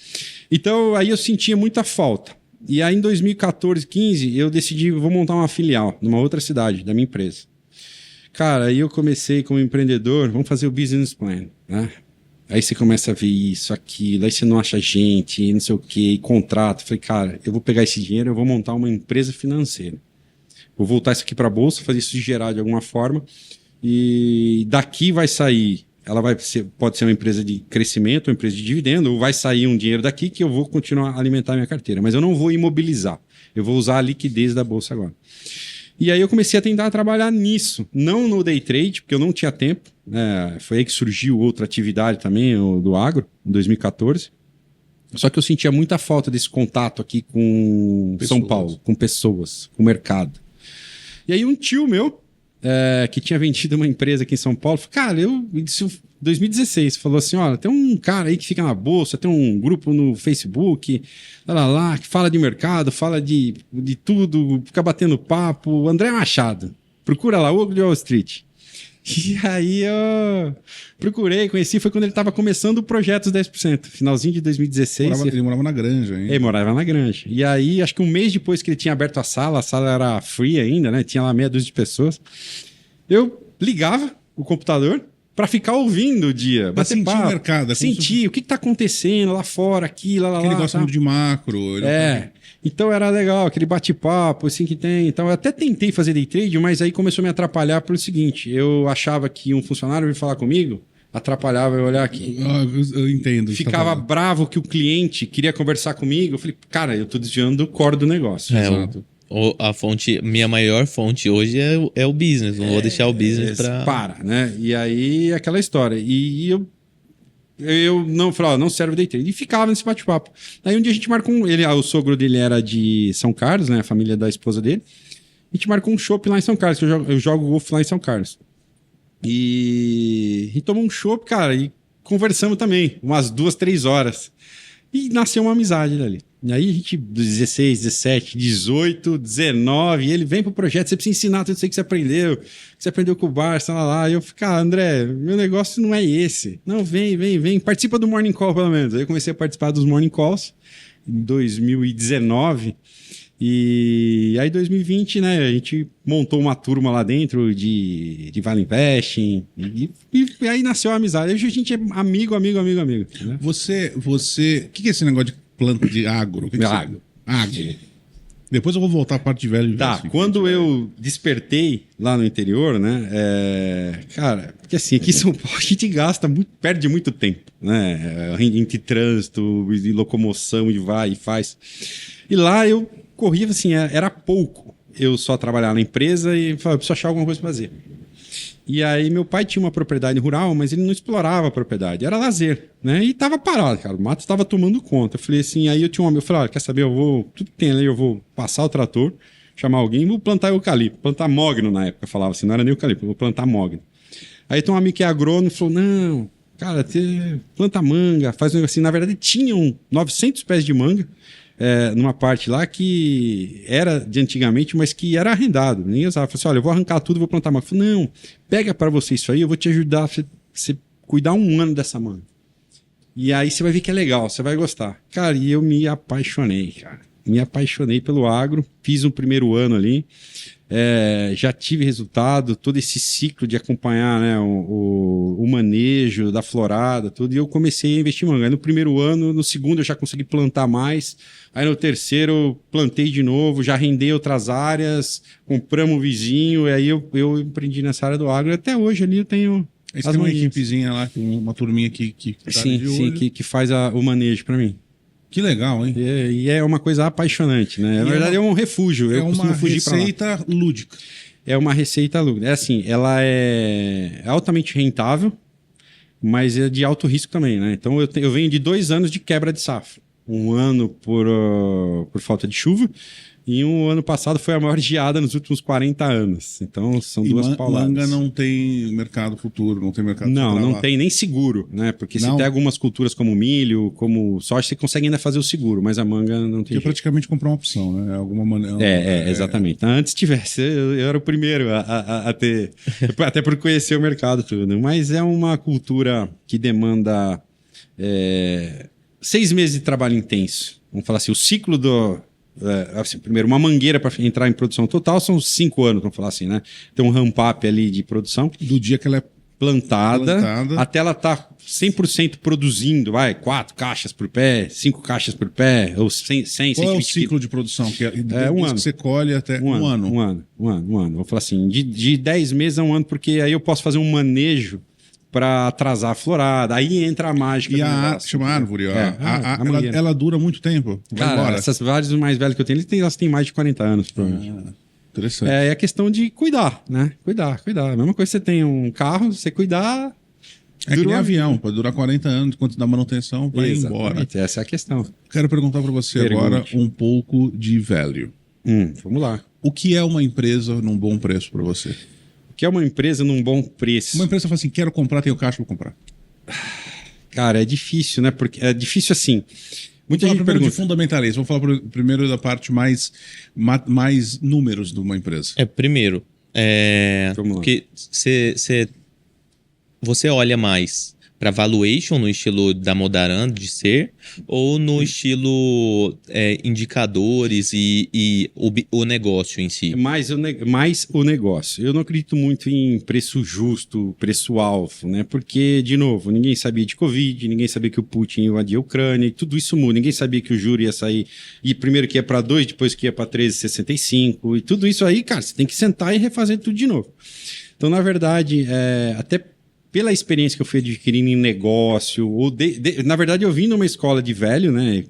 Então aí eu sentia muita falta. E aí em 2014, 15, eu decidi, vou montar uma filial numa outra cidade da minha empresa. Cara, aí eu comecei como empreendedor, vamos fazer o business plan, né? Aí você começa a ver isso, aquilo, aí você não acha gente, não sei o quê, contrato. Falei, cara, eu vou pegar esse dinheiro, eu vou montar uma empresa financeira. Vou voltar isso aqui para a bolsa, fazer isso gerar de alguma forma. E daqui vai sair, pode ser uma empresa de crescimento, uma empresa de dividendo, ou vai sair um dinheiro daqui que eu vou continuar a alimentar a minha carteira. Mas eu não vou imobilizar, eu vou usar a liquidez da bolsa agora. E aí eu comecei a tentar trabalhar nisso, não no day trade, porque eu não tinha tempo. Foi aí que surgiu outra atividade também, do agro, em 2014. Só que eu sentia muita falta desse contato aqui com São Paulo, com pessoas, com o mercado. E aí um tio meu, que tinha vendido uma empresa aqui em São Paulo, falou, cara, isso 2016, falou assim, olha, tem um cara aí que fica na bolsa, tem um grupo no Facebook, que fala de mercado, fala de tudo, fica batendo papo, André Machado, procura lá, Ogro de Wall Street. E aí eu procurei, conheci, foi quando ele estava começando o projeto 10%, finalzinho de 2016. Ele morava na Granja, hein? Ele morava na Granja. E aí, acho que um mês depois que ele tinha aberto a sala era free ainda, né? Tinha lá meia dúzia de pessoas. Eu ligava o computador para ficar ouvindo o dia. Bater papo, o mercado. Sentir o que está acontecendo lá fora, aqui, lá. Ele gosta muito de macro. Então era legal, aquele bate-papo assim que tem. Então eu até tentei fazer day trade, mas aí começou a me atrapalhar pelo seguinte, eu achava que um funcionário veio falar comigo, atrapalhava eu olhar aqui. Eu entendo. Ficava bravo que o cliente queria conversar comigo. Eu falei, cara, eu tô desviando do core do negócio. Exato. Minha maior fonte hoje é o business. Não vou deixar o business né? E aí, aquela história. E eu não falava, não serve day trade. E ficava nesse bate-papo. Aí um dia a gente marcou o sogro dele era de São Carlos, né? A família da esposa dele. A gente marcou um chopp lá em São Carlos, que eu jogo golfe lá em São Carlos. E tomamos um chopp, cara, e conversamos também, umas 2, 3 horas. E nasceu uma amizade dali. E aí a gente, 16, 17, 18, 19, e ele vem pro projeto, você precisa ensinar tudo isso que você aprendeu com o Barça, lá. E eu fico, André, meu negócio não é esse. Não, vem, participa do Morning Call pelo menos. Aí eu comecei a participar dos Morning Calls em 2019, e aí em 2020, né, a gente montou uma turma lá dentro de Vale Investing, e aí nasceu a amizade. Hoje a gente é amigo. Né? Você, o que é esse negócio de planta de agro? Agro. Agro. Depois eu vou voltar à parte de velho. Tá, quando eu despertei lá no interior, né, cara, porque assim, aqui em São Paulo a gente perde muito tempo, né, entre trânsito e locomoção e vai e faz. E lá eu corria, assim, era pouco eu só trabalhar na empresa e falava, preciso achar alguma coisa para fazer. E aí meu pai tinha uma propriedade rural, mas ele não explorava a propriedade, era lazer, né? E tava parado, cara, o mato estava tomando conta. Eu falei assim, aí eu tinha um amigo, eu falei, quer saber, tudo que tem ali, eu vou passar o trator, chamar alguém, vou plantar eucalipto, plantar mogno na época, falava assim, não era nem eucalipto, vou plantar mogno. Aí tem um amigo que é agrônomo, falou, não, cara, planta manga, faz um negócio assim. Na verdade tinham 900 pés de manga, numa parte lá que era de antigamente, mas que era arrendado. Ninguém usava. Falei assim, olha, eu vou arrancar tudo, vou plantar manga. Eu falei, não, pega para você isso aí, eu vou te ajudar a você cuidar 1 ano dessa manga. E aí você vai ver que é legal, você vai gostar. Cara, e eu me apaixonei, cara. Me apaixonei pelo agro, fiz um primeiro ano ali, já tive resultado, todo esse ciclo de acompanhar, né, o manejo da florada, tudo, e eu comecei a investir em manga. Aí no primeiro ano, no segundo eu já consegui plantar mais, aí no terceiro plantei de novo, já rendei outras áreas, compramos um vizinho, e aí eu empreendi nessa área do agro, e até hoje ali eu tenho... Tem uma equipezinha lá, uma turminha que sim, que faz o manejo para mim. Que legal, hein? E é uma coisa apaixonante, né? Na verdade, é um refúgio. Eu costumo fugir para lá. É uma receita lúdica. É uma receita lúdica. É assim, ela é altamente rentável, mas é de alto risco também, né? Então, eu venho de 2 anos de quebra de safra. 1 ano por falta de chuva, e o ano passado foi a maior geada nos últimos 40 anos. Então, são duas pauladas. Manga não tem mercado futuro, não tem mercado não tem nem seguro, né? Porque se tem algumas culturas como milho, como soja, você consegue ainda fazer o seguro, mas a manga não tem. Porque praticamente comprou uma opção, né? Alguma maneira. Exatamente. Antes tivesse, eu era o primeiro a ter, até por conhecer o mercado tudo. Mas é uma cultura que demanda 6 meses de trabalho intenso. Vamos falar assim, o ciclo assim, primeiro, uma mangueira para entrar em produção total são 5 anos, vamos falar assim, né? Tem um ramp-up ali de produção. Do dia que ela é plantada. Até ela tá 100% produzindo, 4 caixas por pé, 5 caixas por pé, ou 100, 120 Qual é o ciclo de produção? Que é 1 ano. Que você colhe até um ano. Um ano. Vou falar assim, de 10 meses a 1 ano, porque aí eu posso fazer um manejo para atrasar a florada. Aí entra a mágica. E chama árvore. Ela dura muito tempo. Cara, essas várias mais velhas que eu tenho, elas têm mais de 40 anos, provavelmente. Interessante. É a questão de cuidar, né? Cuidar. A mesma coisa que você tem um carro, você cuidar... É que nem avião, pode durar 40 anos, enquanto dá manutenção, vai embora. Essa é a questão. Quero perguntar para você agora um pouco de value. Vamos lá. O que é uma empresa num bom preço para você? O que é uma empresa num bom preço? Uma empresa fala assim, quero comprar, tenho caixa para comprar. Cara, é difícil, né? Porque é difícil assim. Muita gente pergunta. De fundamentalismo. Vou falar primeiro da parte mais números de uma empresa. Primeiro, porque você olha mais para valuation no estilo da Modaran de ser, ou no estilo indicadores e o negócio em si? Mais o negócio. Eu não acredito muito em preço justo, preço-alvo, né? Porque, de novo, ninguém sabia de Covid, ninguém sabia que o Putin invadia a Ucrânia, e tudo isso muda. Ninguém sabia que o juro ia sair, e primeiro que ia para 2, depois que ia para 13,65, e tudo isso aí, cara, você tem que sentar e refazer tudo de novo. Então, na verdade, até pela experiência que eu fui adquirindo em negócio, na verdade eu vim numa escola de velho, né?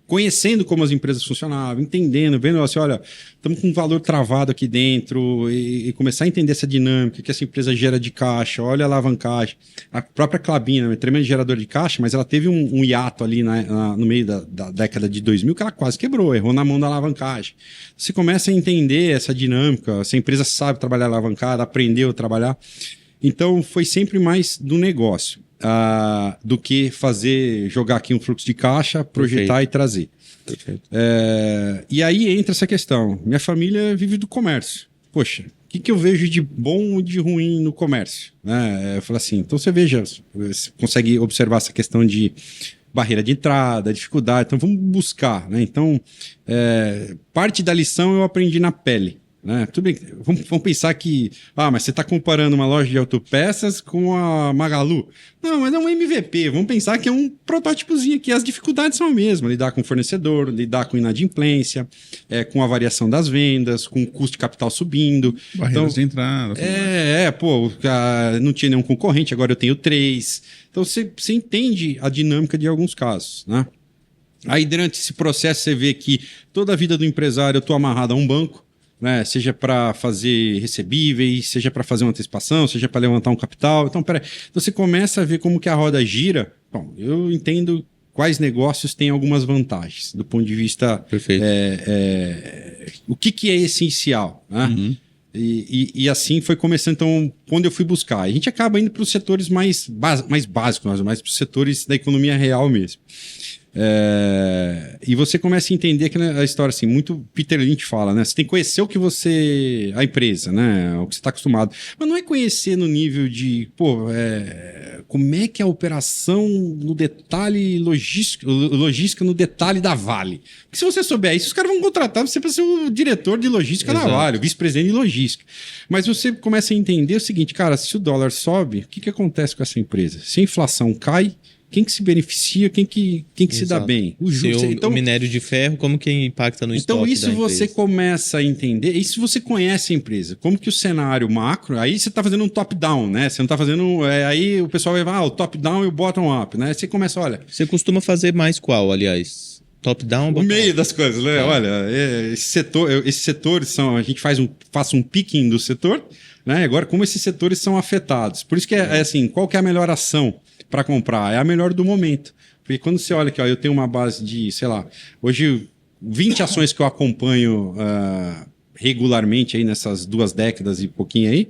Conhecendo como as empresas funcionavam, entendendo, vendo assim, olha, estamos com um valor travado aqui dentro, e começar a entender essa dinâmica que essa empresa gera de caixa, olha a alavancagem. A própria Klabin, né, tremenda geradora de caixa, mas ela teve um hiato ali no meio da década de 2000 que ela quase quebrou, errou na mão da alavancagem. Você começa a entender essa dinâmica, se a empresa sabe trabalhar alavancada, aprendeu a trabalhar. Então, foi sempre mais do negócio do que jogar aqui um fluxo de caixa, projetar Perfeito. e trazer. Perfeito. E aí entra essa questão. Minha família vive do comércio. Poxa, o que eu vejo de bom e de ruim no comércio? Eu falo assim, então você consegue observar essa questão de barreira de entrada, dificuldade. Então vamos buscar, né? Então, parte da lição eu aprendi na pele. Né? Tudo bem, vamos pensar que mas você está comparando uma loja de autopeças com a Magalu. Não, mas é um MVP. Vamos pensar que é um protótipozinho, que as dificuldades são as mesmas. Lidar com o fornecedor, lidar com inadimplência, com a variação das vendas, com o custo de capital subindo. Barreiras de entrada. Não tinha nenhum concorrente, agora eu tenho 3. Então você entende a dinâmica de alguns casos, né? Aí durante esse processo você vê que toda a vida do empresário eu estou amarrado a um banco, né? Seja para fazer recebíveis, seja para fazer uma antecipação, seja para levantar um capital. Então, você começa a ver como que a roda gira. Bom, eu entendo quais negócios têm algumas vantagens do ponto de vista... Perfeito. O que é essencial, né? Uhum. E assim foi começando, então, quando eu fui buscar. A gente acaba indo para os setores mais básicos, mais para os setores da economia real mesmo. E você começa a entender que a história, assim, muito Peter Lynch fala, né? Você tem que conhecer a empresa, né? O que você está acostumado. Mas não é conhecer no nível de, como é que é a operação no detalhe logística no detalhe da Vale. Porque se você souber isso, os caras vão contratar você para ser o diretor de logística da Vale, o vice-presidente de logística. Mas você começa a entender o seguinte, cara, se o dólar sobe, o que acontece com essa empresa? Se a inflação cai, quem que se beneficia, quem que se dá bem? O minério de ferro, como que impacta no estoque da empresa? Então isso você começa a entender, isso você conhece a empresa, como que o cenário macro, aí você está fazendo um top-down, né? Você não está fazendo, aí o pessoal vai falar, o top-down e o bottom-up, né? Você começa, olha... Você costuma fazer mais qual, aliás? Top-down, bottom-up? O meio das coisas, né? Olha, esses setores são, a gente faça um picking do setor, né? Agora, como esses setores são afetados. Por isso que é assim, qual que é a melhor ação para comprar? É a melhor do momento. Porque quando você olha aqui, eu tenho uma base de, sei lá, hoje 20 ações que eu acompanho regularmente aí nessas 2 décadas e pouquinho aí,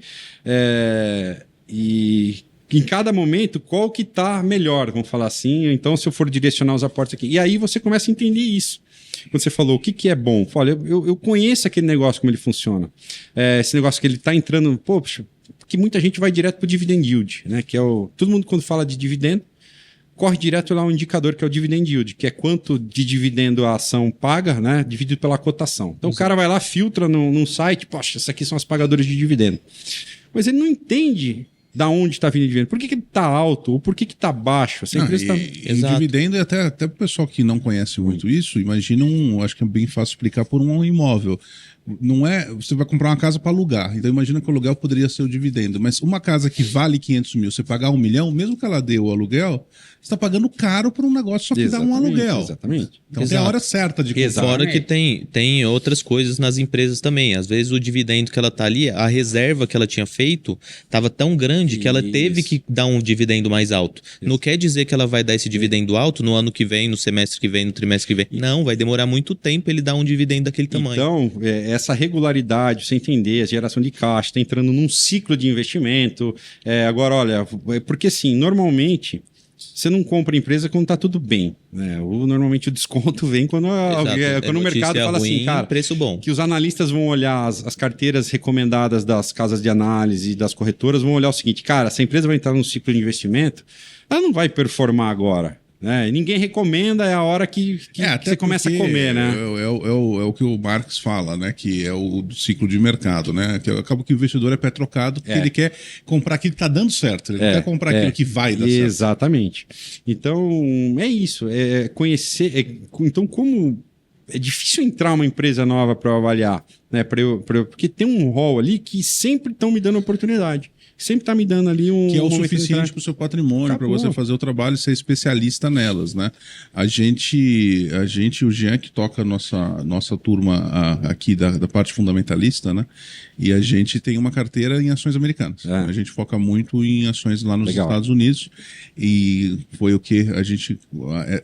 e em cada momento, qual que está melhor, vamos falar assim. Então, se eu for direcionar os aportes aqui. E aí você começa a entender isso. Quando você falou, o que é bom? Olha, eu conheço aquele negócio, como ele funciona. Esse negócio que ele está entrando, poxa, que muita gente vai direto para o dividend yield, né? Que é todo mundo, quando fala de dividendo, corre direto lá um indicador que é o dividend yield, que é quanto de dividendo a ação paga, né? Dividido pela cotação. Então o cara vai lá, filtra num site, poxa, essas aqui são as pagadoras de dividendo. Mas ele não entende da onde está vindo o dividendo. Por que está alto ou por que está baixo? Essa empresa e dividendo, até para o pessoal que não conhece muito isso, imagina acho que é bem fácil explicar por um imóvel. Não é, você vai comprar uma casa para alugar, então imagina que o aluguel poderia ser o dividendo, mas uma casa que vale 500 mil, você pagar 1 milhão, mesmo que ela dê o aluguel, você está pagando caro por um negócio só que dá um aluguel. Exatamente. Então tem a hora certa de comprar. Fora que tem outras coisas nas empresas também. Às vezes o dividendo que ela tá ali, a reserva que ela tinha feito estava tão grande que ela teve que dar um dividendo mais alto. Não quer dizer que ela vai dar esse dividendo alto no ano que vem, no semestre que vem, no trimestre que vem. Não, vai demorar muito tempo ele dar um dividendo daquele tamanho. Então, essa regularidade, você entender a geração de caixa, está entrando num ciclo de investimento. Agora, olha, porque assim, normalmente você não compra empresa quando está tudo bem, né? Normalmente o desconto vem quando o mercado fala ruim, assim, cara, preço bom. Que os analistas vão olhar as carteiras recomendadas das casas de análise e das corretoras, vão olhar o seguinte, cara, essa empresa vai entrar num ciclo de investimento, ela não vai performar agora. Ninguém recomenda, é a hora que você começa a comer, né? É o que o Marx fala, né? Que é o ciclo de mercado, né? Que acaba que o investidor é trocado porque ele quer comprar aquilo que está dando certo, ele não quer comprar aquilo que vai dar certo. Exatamente. Então, é isso, é conhecer. Então, como é difícil entrar uma empresa nova para avaliar, né? Porque tem um rol ali que sempre estão me dando oportunidade. Sempre está me dando ali que é o suficiente para o seu patrimônio, para você fazer o trabalho e ser especialista nelas, né? A gente, o Jean, que toca a nossa turma aqui da parte fundamentalista, né? E a gente tem uma carteira em ações americanas. A gente foca muito em ações lá nos Estados Unidos. E foi o que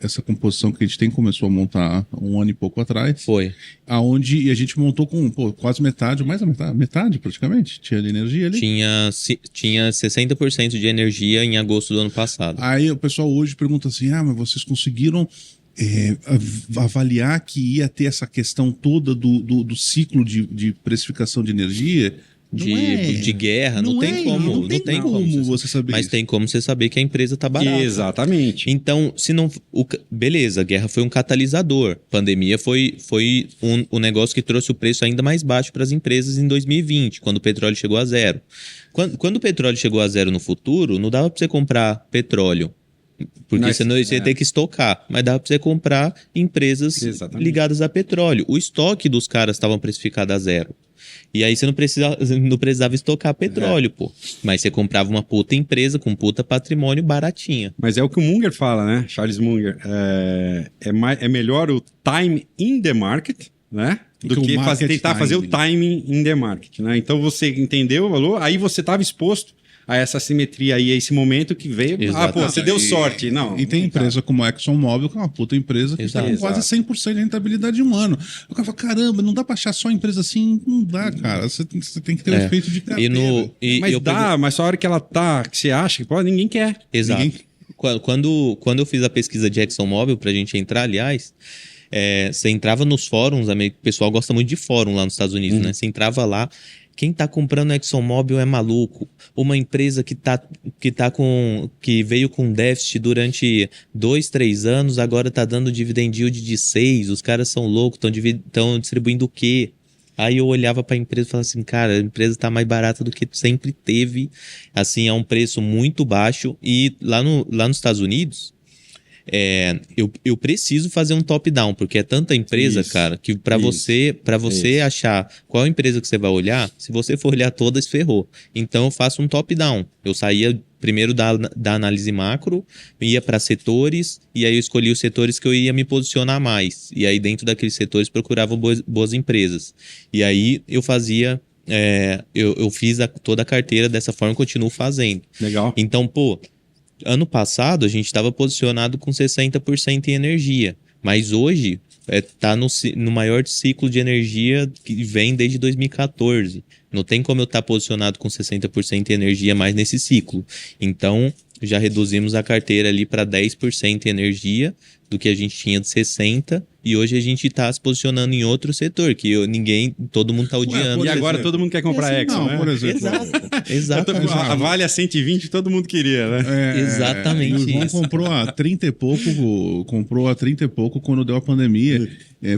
essa composição que a gente começou a montar 1 ano e pouco atrás. Foi. Aonde a gente montou com quase metade, mais da metade praticamente. Tinha de energia ali? Tinha tinha 60% de energia em agosto do ano passado. Aí o pessoal hoje pergunta assim, mas vocês conseguiram avaliar que ia ter essa questão toda do ciclo de precificação de energia? De guerra, não tem como. Não tem como você saber Mas isso. tem como você saber que a empresa tá barata. Exatamente. Então, se não. Beleza, a guerra foi um catalisador. Pandemia foi um negócio que trouxe o preço ainda mais baixo para as empresas em 2020, quando o petróleo chegou a zero. Quando o petróleo chegou a zero no futuro, não dava para você comprar petróleo. Porque você ia ter que estocar. Mas dava para você comprar empresas ligadas a petróleo. O estoque dos caras estavam precificado a zero. E aí você não precisava estocar petróleo, pô. Mas você comprava uma puta empresa com puta patrimônio baratinha. Mas é o que o Munger fala, né? Charles Munger. É melhor o time in the market, né? Do que tentar fazer o timing in the market, né? Então você entendeu o valor, aí você estava exposto a essa simetria aí, a esse momento que veio. Exatamente. Você deu sorte. Não. E tem empresa como a ExxonMobil, que é uma puta empresa que está com quase 100% de rentabilidade de um ano. O cara fala, caramba, não dá pra achar só empresa assim? Não dá, cara. Você tem que ter um efeito de carteira. Mas só a hora que ela tá, que você acha que pode, ninguém quer. Exato. Quando eu fiz a pesquisa de ExxonMobil pra gente entrar, aliás, você entrava nos fóruns, o pessoal gosta muito de fórum lá nos Estados Unidos, né? Você entrava lá, quem tá comprando ExxonMobil é maluco. Uma empresa que veio com déficit durante 2, 3 anos, agora tá dando dividend yield de 6, os caras são loucos, estão distribuindo o quê? Aí eu olhava para a empresa e falava assim, cara, a empresa está mais barata do que sempre teve, assim, é um preço muito baixo. E lá nos Estados Unidos, eu preciso fazer um top-down, porque é tanta empresa, cara, que para você achar qual empresa que você vai olhar, se você for olhar todas, ferrou. Então eu faço um top-down. Eu saía primeiro da análise macro, ia para setores, e aí eu escolhi os setores que eu ia me posicionar mais. E aí dentro daqueles setores procurava boas empresas. E aí eu fazia... eu fiz toda a carteira dessa forma e continuo fazendo. Legal. Então, ano passado a gente estava posicionado com 60% em energia, mas hoje está no maior ciclo de energia que vem desde 2014. Não tem como eu estar posicionado com 60% em energia mais nesse ciclo. Então, já reduzimos a carteira ali para 10% em energia do que a gente tinha de 60%, e hoje a gente está se posicionando em outro setor, que todo mundo está odiando. E agora todo mundo quer comprar Exxon, né? Por exemplo. Exato. A Vale a 120 todo mundo queria, né? Exatamente. O João comprou a 30 e pouco quando deu a pandemia.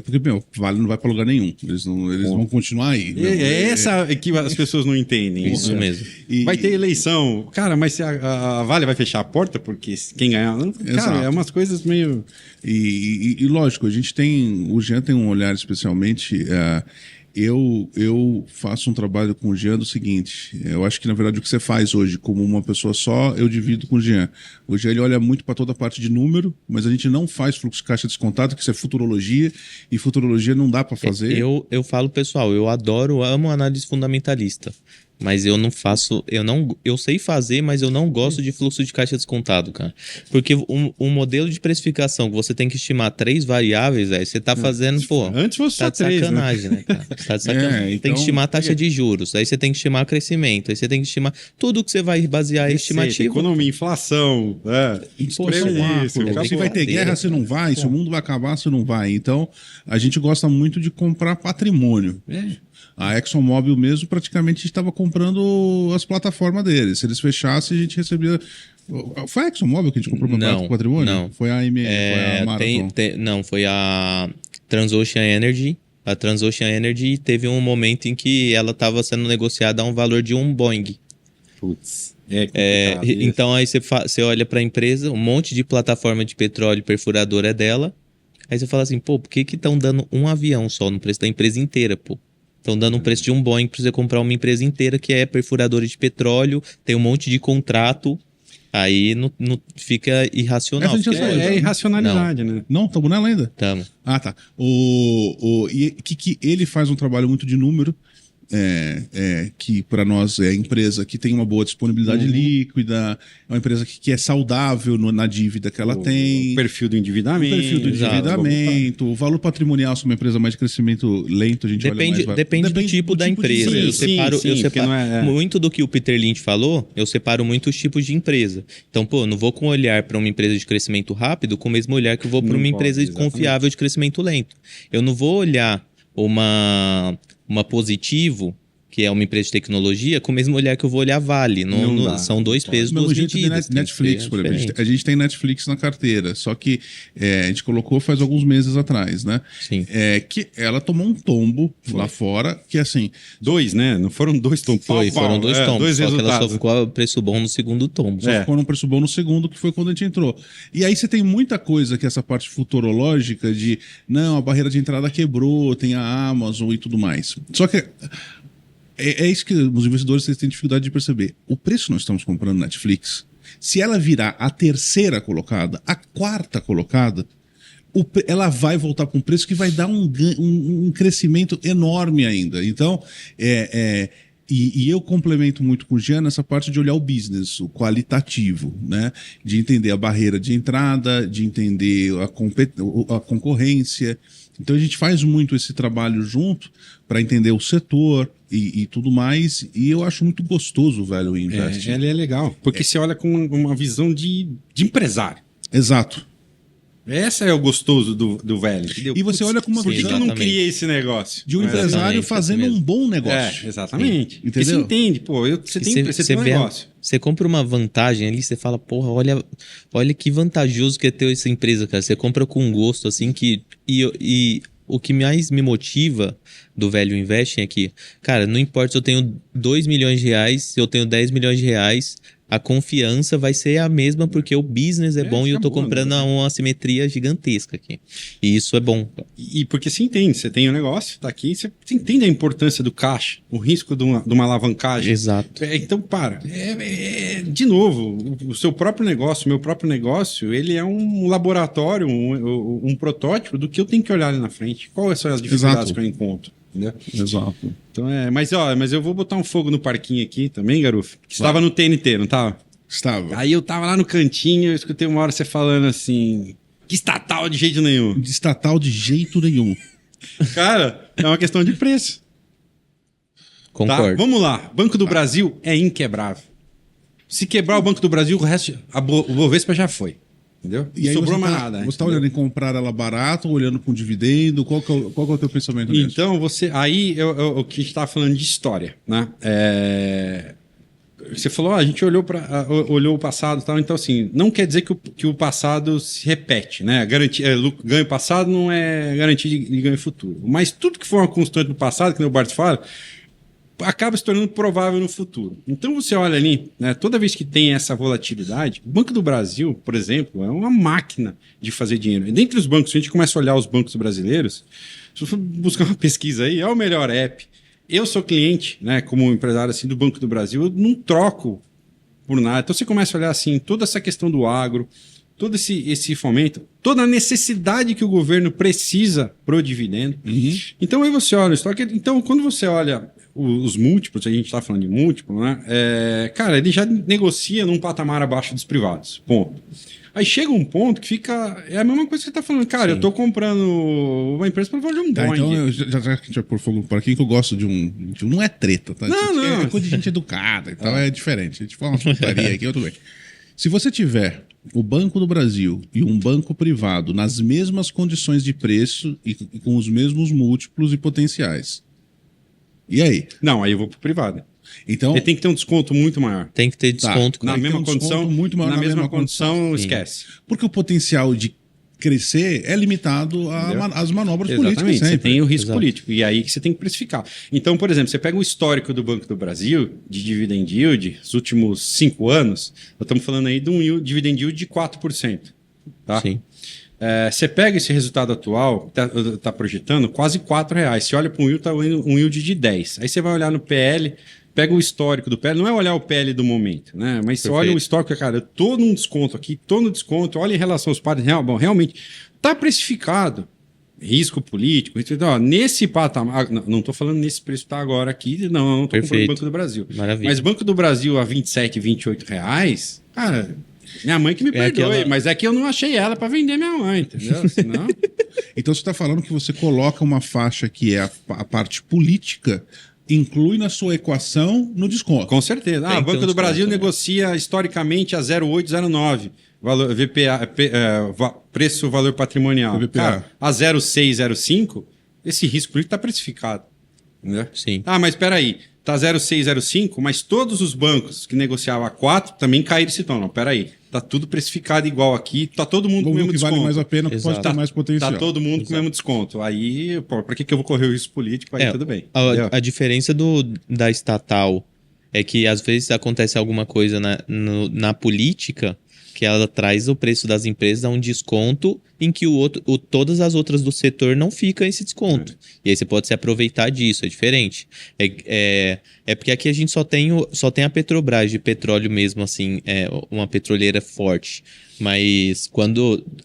Porque, Vale não vai para lugar nenhum. Eles vão continuar aí. É essa que as pessoas não entendem. Isso mesmo. Vai ter eleição. Cara, mas se a Vale vai fechar a porta, porque quem ganhar... Cara, é umas coisas meio... E lógico, o Jean tem um olhar especialmente... Eu faço um trabalho com o Jean do seguinte, eu acho que na verdade o que você faz hoje como uma pessoa só, eu divido com o Jean. O Jean ele olha muito para toda a parte de número, mas a gente não faz fluxo de caixa descontado, que isso é futurologia, e futurologia não dá para fazer. Eu falo, pessoal, eu amo análise fundamentalista. Mas eu não faço, eu sei fazer, mas eu não gosto de fluxo de caixa descontado, cara. Porque um modelo de precificação que você tem que estimar 3 variáveis, você tá fazendo, antes fosse tá só de 3, sacanagem, né, cara? Tá de sacanagem. Então, tem que estimar a taxa de juros, aí você tem que estimar crescimento, aí você tem que estimar tudo que você vai basear em estimativa. Economia, inflação, se vai ter guerra, se não vai, se o mundo vai acabar, se não vai. Então, a gente gosta muito de comprar patrimônio. A ExxonMobil mesmo praticamente estava comprando as plataformas deles. Se eles fechassem, a gente recebia... Foi a ExxonMobil que a gente comprou para patrimônio? Não. Foi a Marathon? Não, foi a Transocean Energy. A Transocean Energy teve um momento em que ela estava sendo negociada a um valor de um Boeing. Putz. Então aí você olha para a empresa, um monte de plataforma de petróleo perfurador é dela. Aí você fala assim, por que estão dando um avião só no preço da empresa inteira, Estão dando um preço de um Boeing para você comprar uma empresa inteira que é perfuradora de petróleo, tem um monte de contrato, aí não fica irracional. É irracionalidade, né? Não, estamos nela ainda? Estamos. Ah, tá. E que ele faz um trabalho muito de número, que para nós é a empresa que tem uma boa disponibilidade líquida, é uma empresa que é saudável na dívida que ela tem. O perfil do endividamento. O perfil do endividamento, o valor patrimonial, se uma empresa mais de crescimento lento, a gente Depende, olha mais... depende do tipo da empresa. Eu separo muito do que o Peter Lynch falou, eu separo muito os tipos de empresa. Então, pô, não vou com olhar para uma empresa de crescimento rápido com o mesmo olhar que eu vou para uma empresa confiável de crescimento lento. Eu não vou olhar uma Positivo, que é uma empresa de tecnologia, com o mesmo olhar que eu vou olhar Vale. São dois pesos, duas medidas. Netflix, por exemplo. A gente tem Netflix na carteira, só que a gente colocou faz alguns meses atrás, né? Sim. Que ela tomou um tombo lá fora, que assim... Dois, né? Não foram dois tombos. Foram dois tombos, dois só resultados. que ela só ficou a preço bom no segundo tombo. Só ficou num preço bom no segundo, que foi quando a gente entrou. E aí você tem muita coisa que essa parte futurológica de, não, a barreira de entrada quebrou, tem a Amazon e tudo mais. Só que... É isso que os investidores têm dificuldade de perceber. O preço que nós estamos comprando Netflix, se ela virar a terceira colocada, a quarta colocada, ela vai voltar para um preço que vai dar um crescimento enorme ainda. Então, e eu complemento muito com o Jean nessa parte de olhar o business, o qualitativo, né? De entender a barreira de entrada, de entender a concorrência. Então a gente faz muito esse trabalho junto para entender o setor e tudo mais, e eu acho muito gostoso o Value Invest. Ele é legal, porque você olha com uma visão de empresário. Exato. Esse é o gostoso do velho. Entendeu? E você olha com uma por que visão... eu não criei esse negócio? De um empresário fazendo um bom negócio. Exatamente. Sim. Entendeu? Você entende, pô, você tem um negócio. Você compra uma vantagem ali, você fala, porra, olha que vantajoso que é ter essa empresa, cara. Você compra com gosto, assim, e o que mais me motiva do Value Investing é que, cara, não importa se eu tenho 2 milhões de reais, se eu tenho 10 milhões de reais, a confiança vai ser a mesma porque o business é bom e eu tô comprando uma assimetria gigantesca aqui. E isso é bom. E porque você entende, você tem um negócio, tá aqui, você entende a importância do caixa, o risco de uma alavancagem. Exato. Então, de novo, o seu próprio negócio, o meu próprio negócio, ele é um laboratório, um protótipo do que eu tenho que olhar ali na frente. Quais são as dificuldades que eu encontro? Entendeu? Exato. Então mas eu vou botar um fogo no parquinho aqui também, Garufo. Que estava no TNT, não estava? Estava. Aí eu tava lá no cantinho, eu escutei uma hora você falando assim, que estatal de jeito nenhum. De estatal de jeito nenhum. Cara, é uma questão de preço. Concordo. Tá? Vamos lá. Banco do Brasil é inquebrável. Se quebrar o Banco do Brasil, o resto, o Bovespa já foi. Entendeu? E aí sobrou mais nada. Você está olhando em comprar ela barata ou olhando com dividendo? Qual que é o teu pensamento nisso? Então, aí o que a gente estava falando de história, né? Você falou, a gente olhou o passado e tal, então assim, não quer dizer que o passado se repete, né? Ganho passado não é garantia de ganho futuro. Mas tudo que for uma constante no passado, que nem o Bart fala, acaba se tornando provável no futuro. Então você olha ali, né, toda vez que tem essa volatilidade, o Banco do Brasil, por exemplo, é uma máquina de fazer dinheiro. E dentre os bancos, se a gente começa a olhar os bancos brasileiros, se você buscar uma pesquisa aí, é o melhor app. Eu sou cliente, né, como empresário assim, do Banco do Brasil, eu não troco por nada. Então você começa a olhar assim, toda essa questão do agro, todo esse fomento, toda a necessidade que o governo precisa pro dividendo. Uhum. Então aí você olha o estoque. Então, quando você olha os múltiplos, a gente está falando de múltiplo, né? Cara, ele já negocia num patamar abaixo dos privados. Ponto. Aí chega um ponto que fica... É a mesma coisa que você está falando. Cara, eu tô comprando uma empresa para fazer um Boeing. Então, já que a gente vai pôr fogo por aqui, que eu gosto de um... Não é treta, tá? Não. É coisa de gente educada e tal, é diferente. A gente fala uma putaria aqui, tudo bem. Se você tiver o Banco do Brasil e um banco privado nas mesmas condições de preço e com os mesmos múltiplos e potenciais, e aí? Não, aí eu vou pro privado. Então, ele tem que ter um desconto muito maior. Tem que ter desconto. Na mesma condição, muito maior, na mesma condição, esquece. Porque o potencial de crescer é limitado às manobras políticas sempre. Você tem o risco político. E aí que você tem que precificar. Então, por exemplo, você pega o histórico do Banco do Brasil, de dividend yield, os últimos 5 anos, nós estamos falando aí de um dividend yield de 4%. Tá? Sim. Você pega esse resultado atual, tá projetando quase R$4. Você olha para um yield, tá um yield de 10. Aí você vai olhar no PL, pega o histórico do PL, não é olhar o PL do momento, né? Mas você olha o histórico, cara, eu tô num desconto aqui, tô no desconto, olha em relação aos pares, realmente tá precificado risco político, ó, nesse patamar, não estou falando nesse preço que está agora aqui, não estou comprando Banco do Brasil. Maravilha. Mas Banco do Brasil a R$27, R$28, cara, minha mãe que me perdoe, mas é que eu não achei ela para vender minha mãe, entendeu? Senão... Então você está falando que você coloca uma faixa que é a parte política, inclui na sua equação no desconto. Com certeza. O Banco do Brasil negocia historicamente a 0,809. Valor, preço, valor patrimonial. Cara, a 0,605, esse risco político está precificado. Né? Sim. Mas espera aí, está 0,605, mas todos os bancos que negociavam a 4 também caíram esse tom. Não, espera aí, está tudo precificado igual aqui, está todo mundo com o mesmo desconto. Vale mais a pena, que pode ter mais potencial. Está todo mundo com o mesmo desconto. Aí, para que eu vou correr o risco político? Aí tudo bem. A diferença da estatal é que às vezes acontece alguma coisa na política que ela traz o preço das empresas a um desconto em que todas as outras do setor não ficam esse desconto. E aí você pode se aproveitar disso, é diferente. É porque aqui a gente só tem a Petrobras de petróleo mesmo, assim, uma petroleira forte. Mas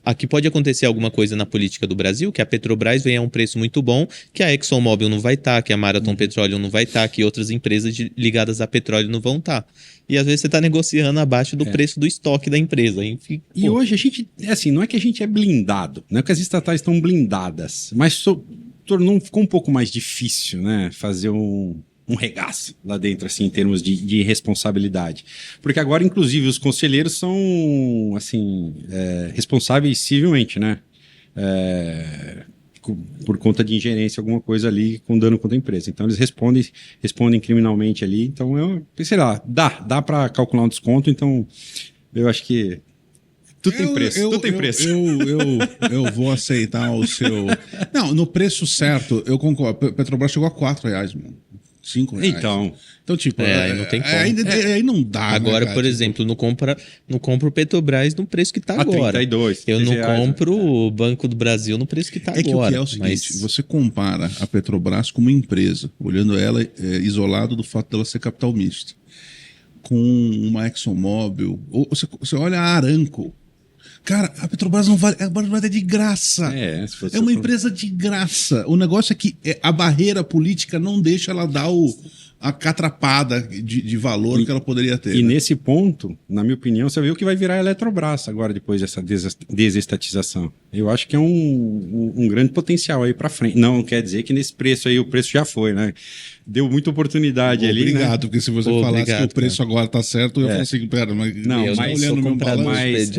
aqui pode acontecer alguma coisa na política do Brasil, que a Petrobras venha a um preço muito bom, que a ExxonMobil não vai estar, que a Marathon Petroleum não vai estar, que outras empresas ligadas a petróleo não vão estar. E às vezes você está negociando abaixo do preço do estoque da empresa. E hoje a gente, não é que a gente é blindado, não é que as estatais estão blindadas, mas ficou um pouco mais difícil, né, fazer um regaço lá dentro, assim, em termos de responsabilidade. Porque agora, inclusive, os conselheiros são, assim, responsáveis civilmente, né? Por conta de ingerência, alguma coisa ali com dano contra a empresa. Então, eles respondem criminalmente ali. Então, sei lá, dá para calcular um desconto. Então, eu acho que tudo tem preço. Tudo tem preço. Eu vou aceitar o seu... Não, no preço certo, eu concordo. Petrobras chegou a R$4, mano. R$5. Então, tipo, aí não tem como. Aí não dá. Agora, né, por exemplo, não compro o Petrobras no preço que está agora. 32, eu não reais, compro o Banco do Brasil no preço que está agora. Que o que é o seguinte, você compara a Petrobras como empresa, olhando ela isolado do fato dela ser capital misto, com uma ExxonMobil, ou você olha a Aramco. Cara, a Petrobras não vale. A Petrobras é de graça. É uma empresa de graça. O negócio é que a barreira política não deixa ela dar a catrapada de valor que ela poderia ter. E nesse ponto, na minha opinião, você vê o que vai virar a Eletrobras agora, depois dessa desestatização. Eu acho que é um grande potencial aí para frente. Não quer dizer que nesse preço aí o preço já foi, né? Deu muita oportunidade ali, né? Obrigado, porque se você falasse que o preço agora tá certo, eu consigo... Pera, mas olhando meu balanço,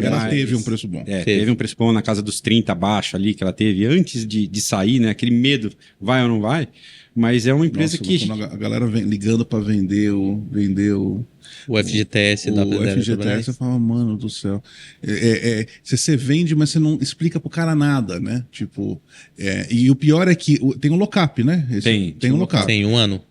ela teve um preço bom. Teve um preço bom na casa dos 30 abaixo ali, que ela teve antes de sair, né? Aquele medo, vai ou não vai? Mas é uma empresa que... Quando a galera vem ligando para vender o FGTS da FGTS, você fala, mano do céu. Você vende, mas você não explica pro cara nada, né? Tipo, e o pior é que tem um lock-up, né? Tem um lock-up. Tem 1 ano.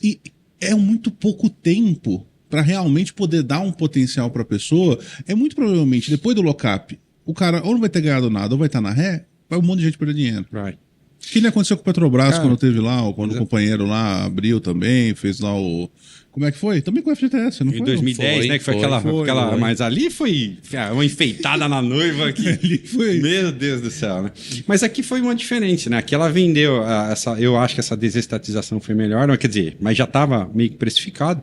E é muito pouco tempo para realmente poder dar um potencial para a pessoa. É muito provavelmente, depois do lock-up, o cara ou não vai ter ganhado nada, ou vai estar na ré, vai um monte de gente perder dinheiro. Right. O que nem aconteceu com o Petrobras quando teve lá, ou quando o companheiro lá abriu também, fez lá o... Como é que foi? Também com o FGTS, não foi? Em 2010, né? Que foi aquela... Mas ali foi uma enfeitada na noiva aqui. Ali foi... Meu Deus do céu, né? Mas aqui foi uma diferente, né? Aqui ela vendeu eu acho que essa desestatização foi melhor, não, quer dizer, mas já estava meio que precificado.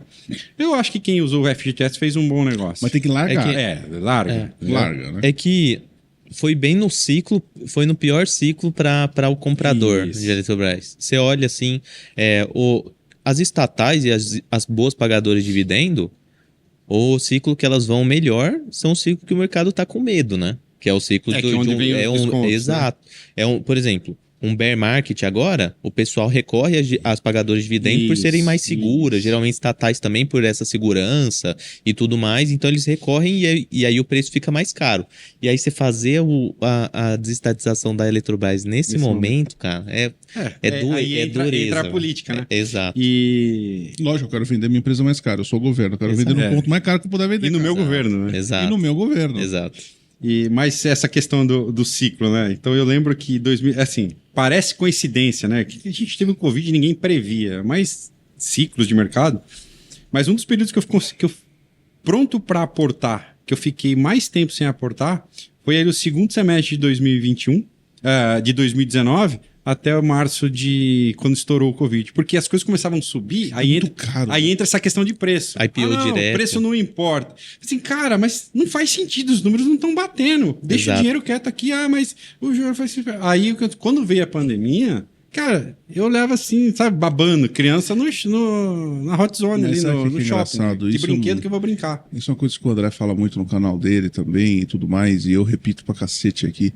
Eu acho que quem usou o FGTS fez um bom negócio. Mas tem que largar. Larga, né? É que foi bem no ciclo, foi no pior ciclo para o comprador de Eletrobras. Você olha assim, as estatais e as boas pagadoras de dividendo, o ciclo que elas vão melhor são o ciclo que o mercado está com medo, né? Que é o ciclo exato. Né? Por exemplo, um bear market agora, o pessoal recorre às pagadoras de dividendos por serem mais seguras, geralmente estatais também por essa segurança e tudo mais, então eles recorrem e aí o preço fica mais caro. E aí você fazer a desestatização da Eletrobras nesse momento, cara, dureza. Entra a política, né? Exato. E... Lógico, eu quero vender minha empresa mais cara, eu sou o governo, eu quero vender no ponto mais caro que eu puder vender. E no meu governo, né? Exato. E no meu governo. Exato. Mas essa questão do ciclo, né? Então eu lembro que parece coincidência, né? Que a gente teve um Covid e ninguém previa, mas ciclos de mercado. Mas um dos períodos que eu pronto para aportar, que eu fiquei mais tempo sem aportar, foi aí o segundo semestre de 2021 de 2019 até o março de quando estourou o Covid. Porque as coisas começavam a subir, aí entra essa questão de preço. IPO direto. O preço não importa. Assim, cara, mas não faz sentido, os números não estão batendo. Deixa o dinheiro quieto aqui, mas o juro faz... Aí, quando veio a pandemia, cara, eu levo assim, sabe, babando, criança na hot zone ali, no shopping. De brinquedo que eu vou brincar. Isso é uma coisa que o André fala muito no canal dele também e tudo mais, e eu repito pra cacete aqui.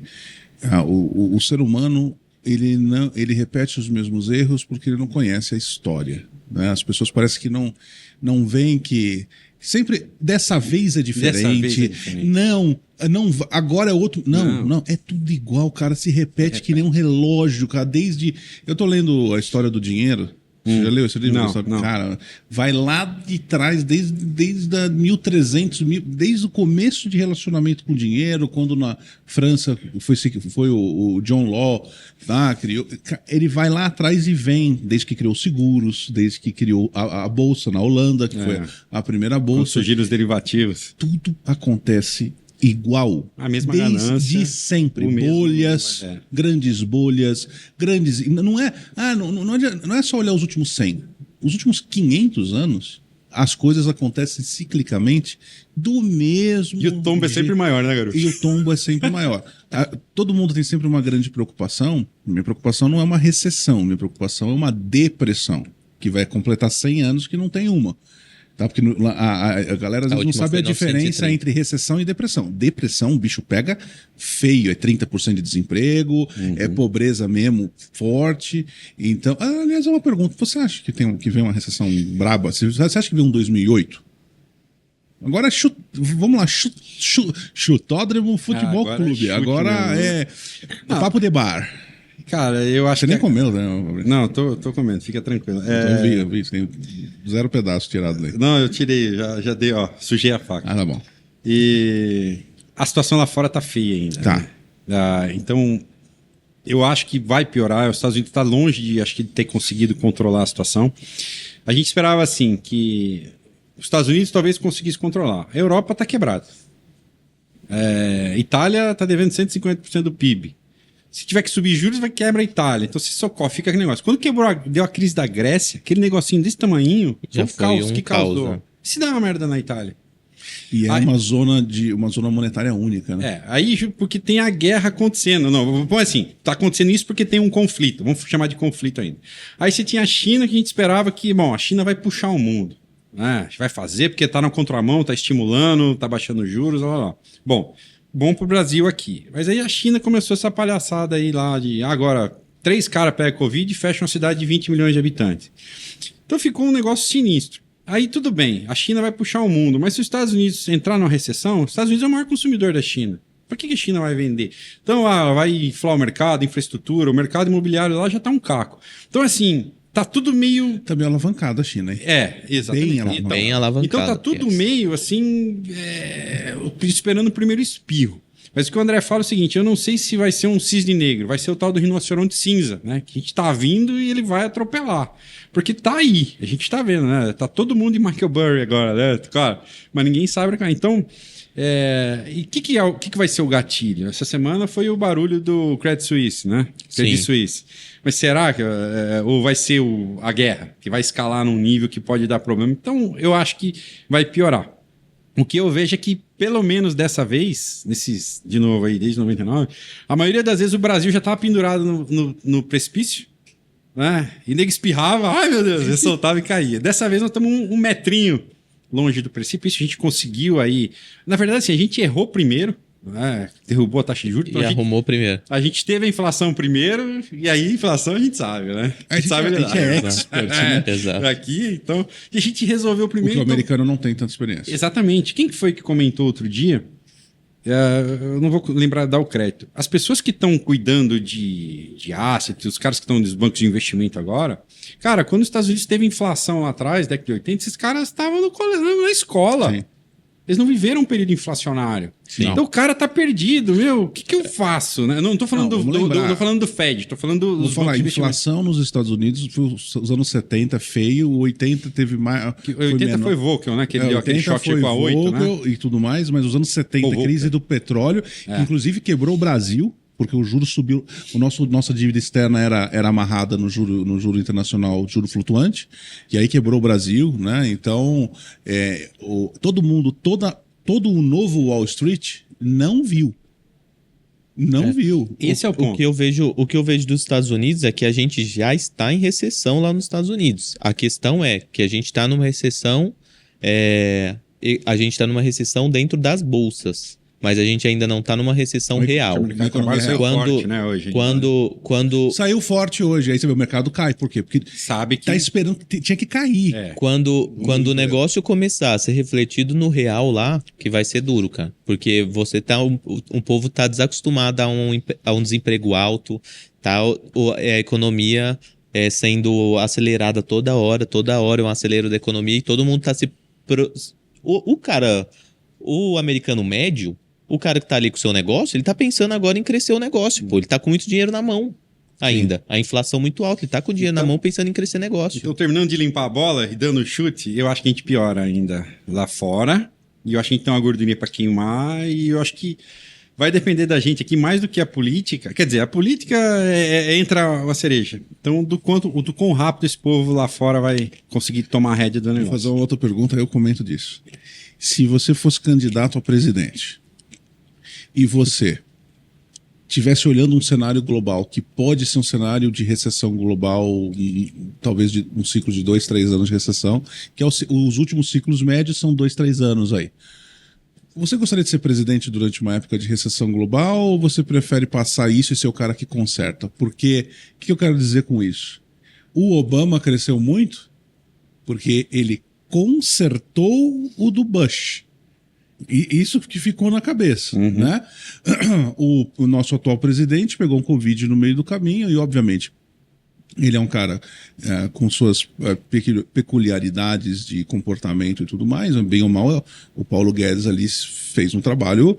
O ser humano, ele repete os mesmos erros porque ele não conhece a história, né? As pessoas parecem que não veem que sempre dessa vez é diferente. Não, agora é outro. Não, é tudo igual, cara. Se repete que nem um relógio, cara. Eu tô lendo a história do dinheiro. Você já leu esse livro? Não. Cara, vai lá de trás, desde a 1300, desde o começo de relacionamento com dinheiro, quando na França foi o John Law, criou. Ele vai lá atrás e vem, desde que criou seguros, desde que criou a Bolsa na Holanda, que foi a primeira Bolsa. Quando surgiram os derivativos. Tudo acontece igual. A mesma desde ganância. Sempre. Bolhas, grandes bolhas, grandes... Não é só olhar os últimos 100. Os últimos 500 anos, as coisas acontecem ciclicamente do mesmo E o tombo é sempre maior, né, garoto? E o tombo é sempre maior. Todo mundo tem sempre uma grande preocupação. Minha preocupação não é uma recessão, minha preocupação é uma depressão, que vai completar 100 anos que não tem uma. Tá? Porque a galera às vezes não sabe a diferença entre recessão e depressão. Depressão, o bicho pega feio, é 30% de desemprego, é pobreza mesmo, forte. Então, aliás, é uma pergunta. Você acha que vem uma recessão braba? Você acha que vem um 2008? Agora vamos lá, Chutódromo Futebol Clube. Agora é papo de bar. Cara, eu acho Você que... nem comeu, né? Não, tô comendo, fica tranquilo. Eu vi, tem 0 pedaço tirado daí. Não, eu tirei, já dei, sujei a faca. Tá bom. E a situação lá fora tá feia ainda. Tá. Né? Então, eu acho que vai piorar. Os Estados Unidos tá longe de ter conseguido controlar a situação. A gente esperava, assim, que os Estados Unidos talvez conseguisse controlar. A Europa tá quebrada. Itália tá devendo 150% do PIB. Se tiver que subir juros, vai quebrar a Itália. Então, se socorre, fica aquele negócio. Quando deu a crise da Grécia, aquele negocinho desse tamanhinho, já foi um caos que causou. Caos, né? Se dá uma merda na Itália. E uma zona monetária única, né? Aí porque tem a guerra acontecendo. Não, vamos assim, tá acontecendo isso porque tem um conflito. Vamos chamar de conflito ainda. Aí você tinha a China, que a gente esperava que, a China vai puxar o mundo. Né? Vai fazer porque tá na contramão, tá estimulando, tá baixando juros, lá. Bom pro Brasil aqui. Mas aí a China começou essa palhaçada aí lá de agora 3 caras pegam Covid e fecham uma cidade de 20 milhões de habitantes. Então ficou um negócio sinistro. Aí tudo bem, a China vai puxar o mundo, mas se os Estados Unidos entrar numa recessão, os Estados Unidos é o maior consumidor da China. Por que a China vai vender? Então vai inflar o mercado, infraestrutura, o mercado imobiliário lá já tá um caco. Então assim, tá tudo meio... Tá bem alavancado a China, hein? Exatamente. Bem alavancado. Então tá tudo meio assim, esperando o primeiro espirro. Mas o que o André fala é o seguinte, eu não sei se vai ser um cisne negro, vai ser o tal do rinoceronte cinza, né? Que a gente tá vindo e ele vai atropelar. Porque tá aí, a gente tá vendo, né? Tá todo mundo em Michael Burry agora, né? Claro, mas ninguém sabe. Então, e o que vai ser o gatilho? Essa semana foi o barulho do Credit Suisse, né? Credit Suisse. Mas será que ou vai ser a guerra, que vai escalar num nível que pode dar problema? Então, eu acho que vai piorar. O que eu vejo é que, pelo menos dessa vez, de novo aí, desde 99, a maioria das vezes o Brasil já estava pendurado no precipício, né? E nego espirrava, ai meu Deus, ele soltava e caía. Dessa vez nós estamos um metrinho longe do precipício, a gente conseguiu aí... Na verdade, assim, a gente errou primeiro, né? Derrubou a taxa de juros. E arrumou primeiro. A gente teve a inflação primeiro, e aí a inflação a gente sabe, né? A gente é expert, né? Exato. Aqui, então, e a gente resolveu primeiro... O americano não tem tanta experiência. Exatamente. Quem que foi que comentou outro dia? Eu não vou lembrar de dar o crédito. As pessoas que estão cuidando de assets, os caras que estão nos bancos de investimento agora, cara, quando os Estados Unidos teve inflação lá atrás, década de 80, esses caras estavam na escola. Sim. Eles não viveram um período inflacionário. Sim. Então o cara tá perdido, o que eu faço? Né? Não estou falando tô falando do Fed, estou falando dos bancos de inflação nos Estados Unidos foi os anos 70 feio, o 80 teve mais... 80 foi Volcker, né? Que ele deu aquele choque com a 8, né? E tudo mais, mas os anos 70, crise do petróleo, que inclusive quebrou o Brasil. porque o juro subiu, nossa dívida externa era amarrada no juro internacional, juro flutuante, e aí quebrou o Brasil, né? Então, todo o novo Wall Street não viu. Não viu. Esse é o ponto. O que eu vejo dos Estados Unidos é que a gente já está em recessão lá nos Estados Unidos. A questão é que a gente está numa recessão, a gente está numa recessão dentro das bolsas, mas a gente ainda não está numa recessão real. O mercado de trabalho saiu forte, né, hoje. Quando saiu forte hoje, aí você vê o mercado cai. Por quê? Porque sabe que tá esperando, tinha que cair. Quando o negócio começar a ser refletido no real lá, que vai ser duro, cara. Porque você tá. Um povo tá desacostumado a um desemprego alto, tá? A economia sendo acelerada toda hora é um acelero da economia e todo mundo tá se. O americano médio, o cara que tá ali com o seu negócio, ele tá pensando agora em crescer o negócio, pô. Ele tá com muito dinheiro na mão. Ainda. Sim. A inflação muito alta. Ele tá com o dinheiro na mão pensando em crescer negócio. Então, terminando de limpar a bola e dando chute, eu acho que a gente piora ainda lá fora. E eu acho que a gente tem uma gordurinha para queimar. E eu acho que vai depender da gente aqui mais do que a política. Quer dizer, a política entra a cereja. Então, do quão rápido esse povo lá fora vai conseguir tomar a rédea do negócio. Vou fazer uma outra pergunta, aí eu comento disso. Se você fosse candidato a presidente e você estivesse olhando um cenário global, que pode ser um cenário de recessão global, talvez de um ciclo de 2, 3 anos de recessão, que os últimos ciclos médios são 2, 3 anos aí. Você gostaria de ser presidente durante uma época de recessão global ou você prefere passar isso e ser o cara que conserta? Porque, o que eu quero dizer com isso? O Obama cresceu muito porque ele consertou o do Bush. E isso que ficou na cabeça, né? O nosso atual presidente pegou um Covid no meio do caminho e, obviamente, ele é um cara com suas peculiaridades de comportamento e tudo mais, bem ou mal, o Paulo Guedes ali fez um trabalho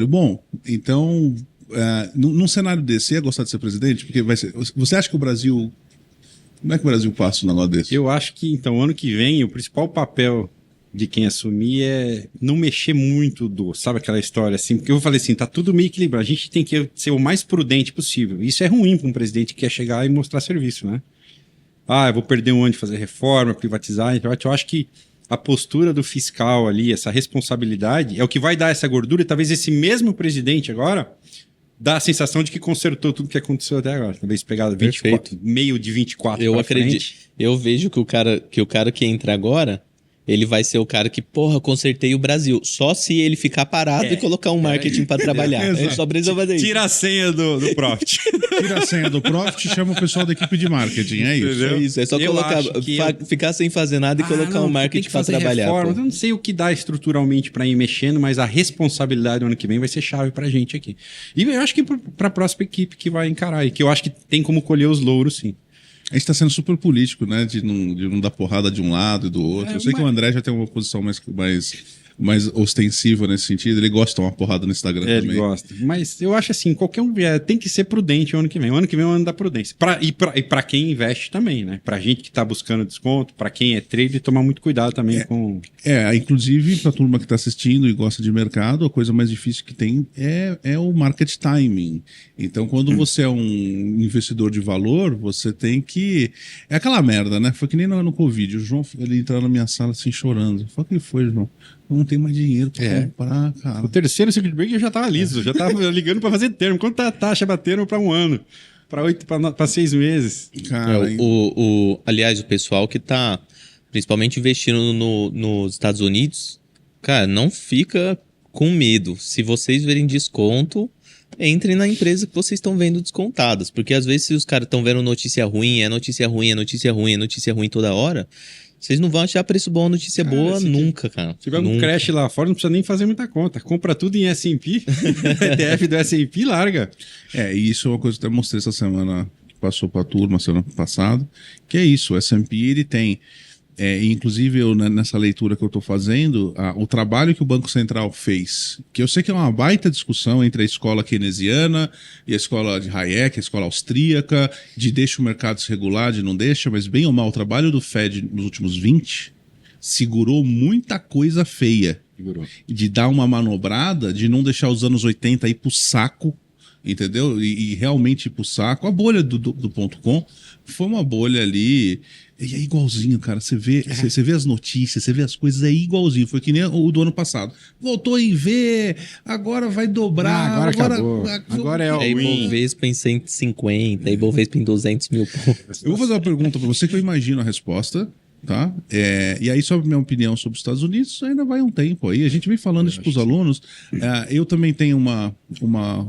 bom. Então, num cenário desse, você ia gostar de ser presidente? Porque você acha que o Brasil... Como é que o Brasil passa um negócio desse? Eu acho que, então, ano que vem, o principal papel de quem assumir é não mexer muito sabe aquela história assim? Porque eu falei assim, tá tudo meio equilibrado, a gente tem que ser o mais prudente possível. Isso é ruim para um presidente que quer chegar e mostrar serviço, né? Eu vou perder um ano de fazer reforma, privatizar. Então, eu acho que a postura do fiscal ali, essa responsabilidade, é o que vai dar essa gordura e talvez esse mesmo presidente agora dá a sensação de que consertou tudo que aconteceu até agora. Talvez pegar 24, meio de 24 eu acredito. Frente. Eu vejo que o cara que entra agora, ele vai ser o cara que, consertei o Brasil. Só se ele ficar parado e colocar um marketing para trabalhar. Ele só precisa fazer isso. Tira a senha do Profit. Tira a senha do Profit e chama o pessoal da equipe de marketing. É isso. É isso. É só ficar sem fazer nada e colocar um marketing para trabalhar. Eu não sei o que dá estruturalmente para ir mexendo, mas a responsabilidade do ano que vem vai ser chave para a gente aqui. E eu acho que para a próxima equipe que vai encarar e que eu acho que tem como colher os louros, sim. A gente está sendo super político, né? De não dar porrada de um lado e do outro. Eu sei que o André já tem uma posição mais ostensiva nesse sentido. Ele gosta de tomar porrada no Instagram também. Ele gosta. Mas eu acho assim, qualquer um tem que ser prudente o ano que vem. O ano que vem é o ano da prudência. E para quem investe também, né? Pra gente que está buscando desconto, para quem é trader, tomar muito cuidado também com... Inclusive, para a turma que está assistindo e gosta de mercado, a coisa mais difícil que tem é o market timing. Então, quando você é um investidor de valor, você tem que... É aquela merda, né? Foi que nem no Covid. O João, ele entrou na minha sala assim, chorando. Eu falei, o que foi, João? Não tem mais dinheiro pra comprar, cara. O terceiro circuit breaker eu já tava liso, já tava ligando pra fazer termo. Quanto tá a taxa batendo pra um ano? Pra 6 meses? Cara, aliás, o pessoal que tá principalmente investindo nos Estados Unidos, cara, não fica com medo. Se vocês verem desconto, entrem na empresa que vocês estão vendo descontadas. Porque às vezes se os caras estão vendo notícia ruim, é notícia ruim toda hora... Vocês não vão achar preço bom, notícia boa nunca, cara. Se tiver um crash lá fora, não precisa nem fazer muita conta. Compra tudo em S&P, ETF do S&P larga. E isso é uma coisa que eu até mostrei essa semana, que passou para a turma, semana passada, que é isso, o S&P ele tem, inclusive eu, nessa leitura que eu estou fazendo, o trabalho que o Banco Central fez, que eu sei que é uma baita discussão entre a escola keynesiana e a escola de Hayek, a escola austríaca, de deixa o mercado se regular, de não deixa, mas bem ou mal, o trabalho do Fed nos últimos 20 segurou muita coisa feia. De dar uma manobrada, de não deixar os anos 80 ir pro saco entendeu? E realmente ir pro saco. A bolha do ponto .com foi uma bolha ali. E é igualzinho, cara. Você vê as notícias, você vê as coisas, é igualzinho. Foi que nem o do ano passado. Voltou em V, agora vai dobrar. Agora acabou. Agora é o A Ibovespa em 150, a Ibovespa em 200 mil pontos. Eu vou fazer uma pergunta para você que eu imagino a resposta, tá? E aí, sobre a minha opinião sobre os Estados Unidos, ainda vai um tempo aí. A gente vem falando isso para os alunos. Eu também tenho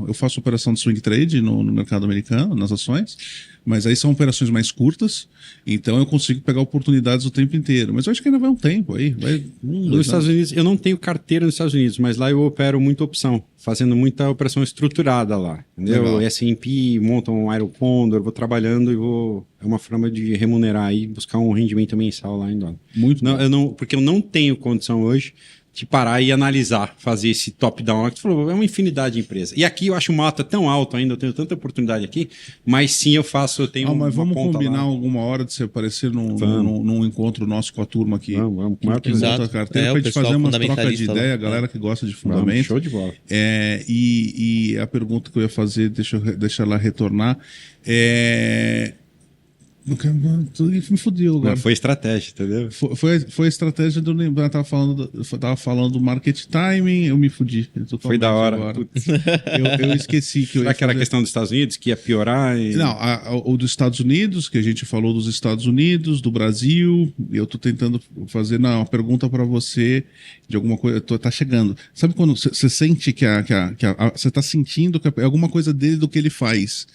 eu faço operação de swing trade no mercado americano, nas ações, mas aí são operações mais curtas, então eu consigo pegar oportunidades o tempo inteiro. Mas eu acho que ainda vai um tempo aí. Nos Estados Unidos, eu não tenho carteira nos Estados Unidos, mas lá eu opero muita opção, fazendo muita operação estruturada lá. Entendeu? S&P, monta um Iron Condor, vou trabalhando e é uma forma de remunerar e buscar um rendimento mensal lá em dólar. Muito bom. Porque eu não tenho condição hoje de parar e analisar, fazer esse top-down. Você falou, é uma infinidade de empresas. E aqui eu acho o mato tão alto ainda, eu tenho tanta oportunidade aqui, mas sim eu tenho mas uma vamos ponta combinar lá. alguma hora de você aparecer num encontro nosso com a turma aqui. Vamos. Que apresenta a carteira pra gente fazer umas trocas de ideia, a galera que gosta de fundamento. Show de bola. E a pergunta que eu ia fazer, deixa ela retornar, me fudeu agora. Foi estratégia, entendeu? Foi a estratégia do lembrar. Tava falando do market timing, eu me fudi. Foi da hora. Eu esqueci que eu Será que era a questão dos Estados Unidos, que ia piorar? Não, o dos Estados Unidos, que a gente falou dos Estados Unidos, do Brasil, e eu tô tentando fazer uma pergunta para você de alguma coisa. Tá chegando. Sabe quando você sente que você tá sentindo que é alguma coisa dele do que ele faz?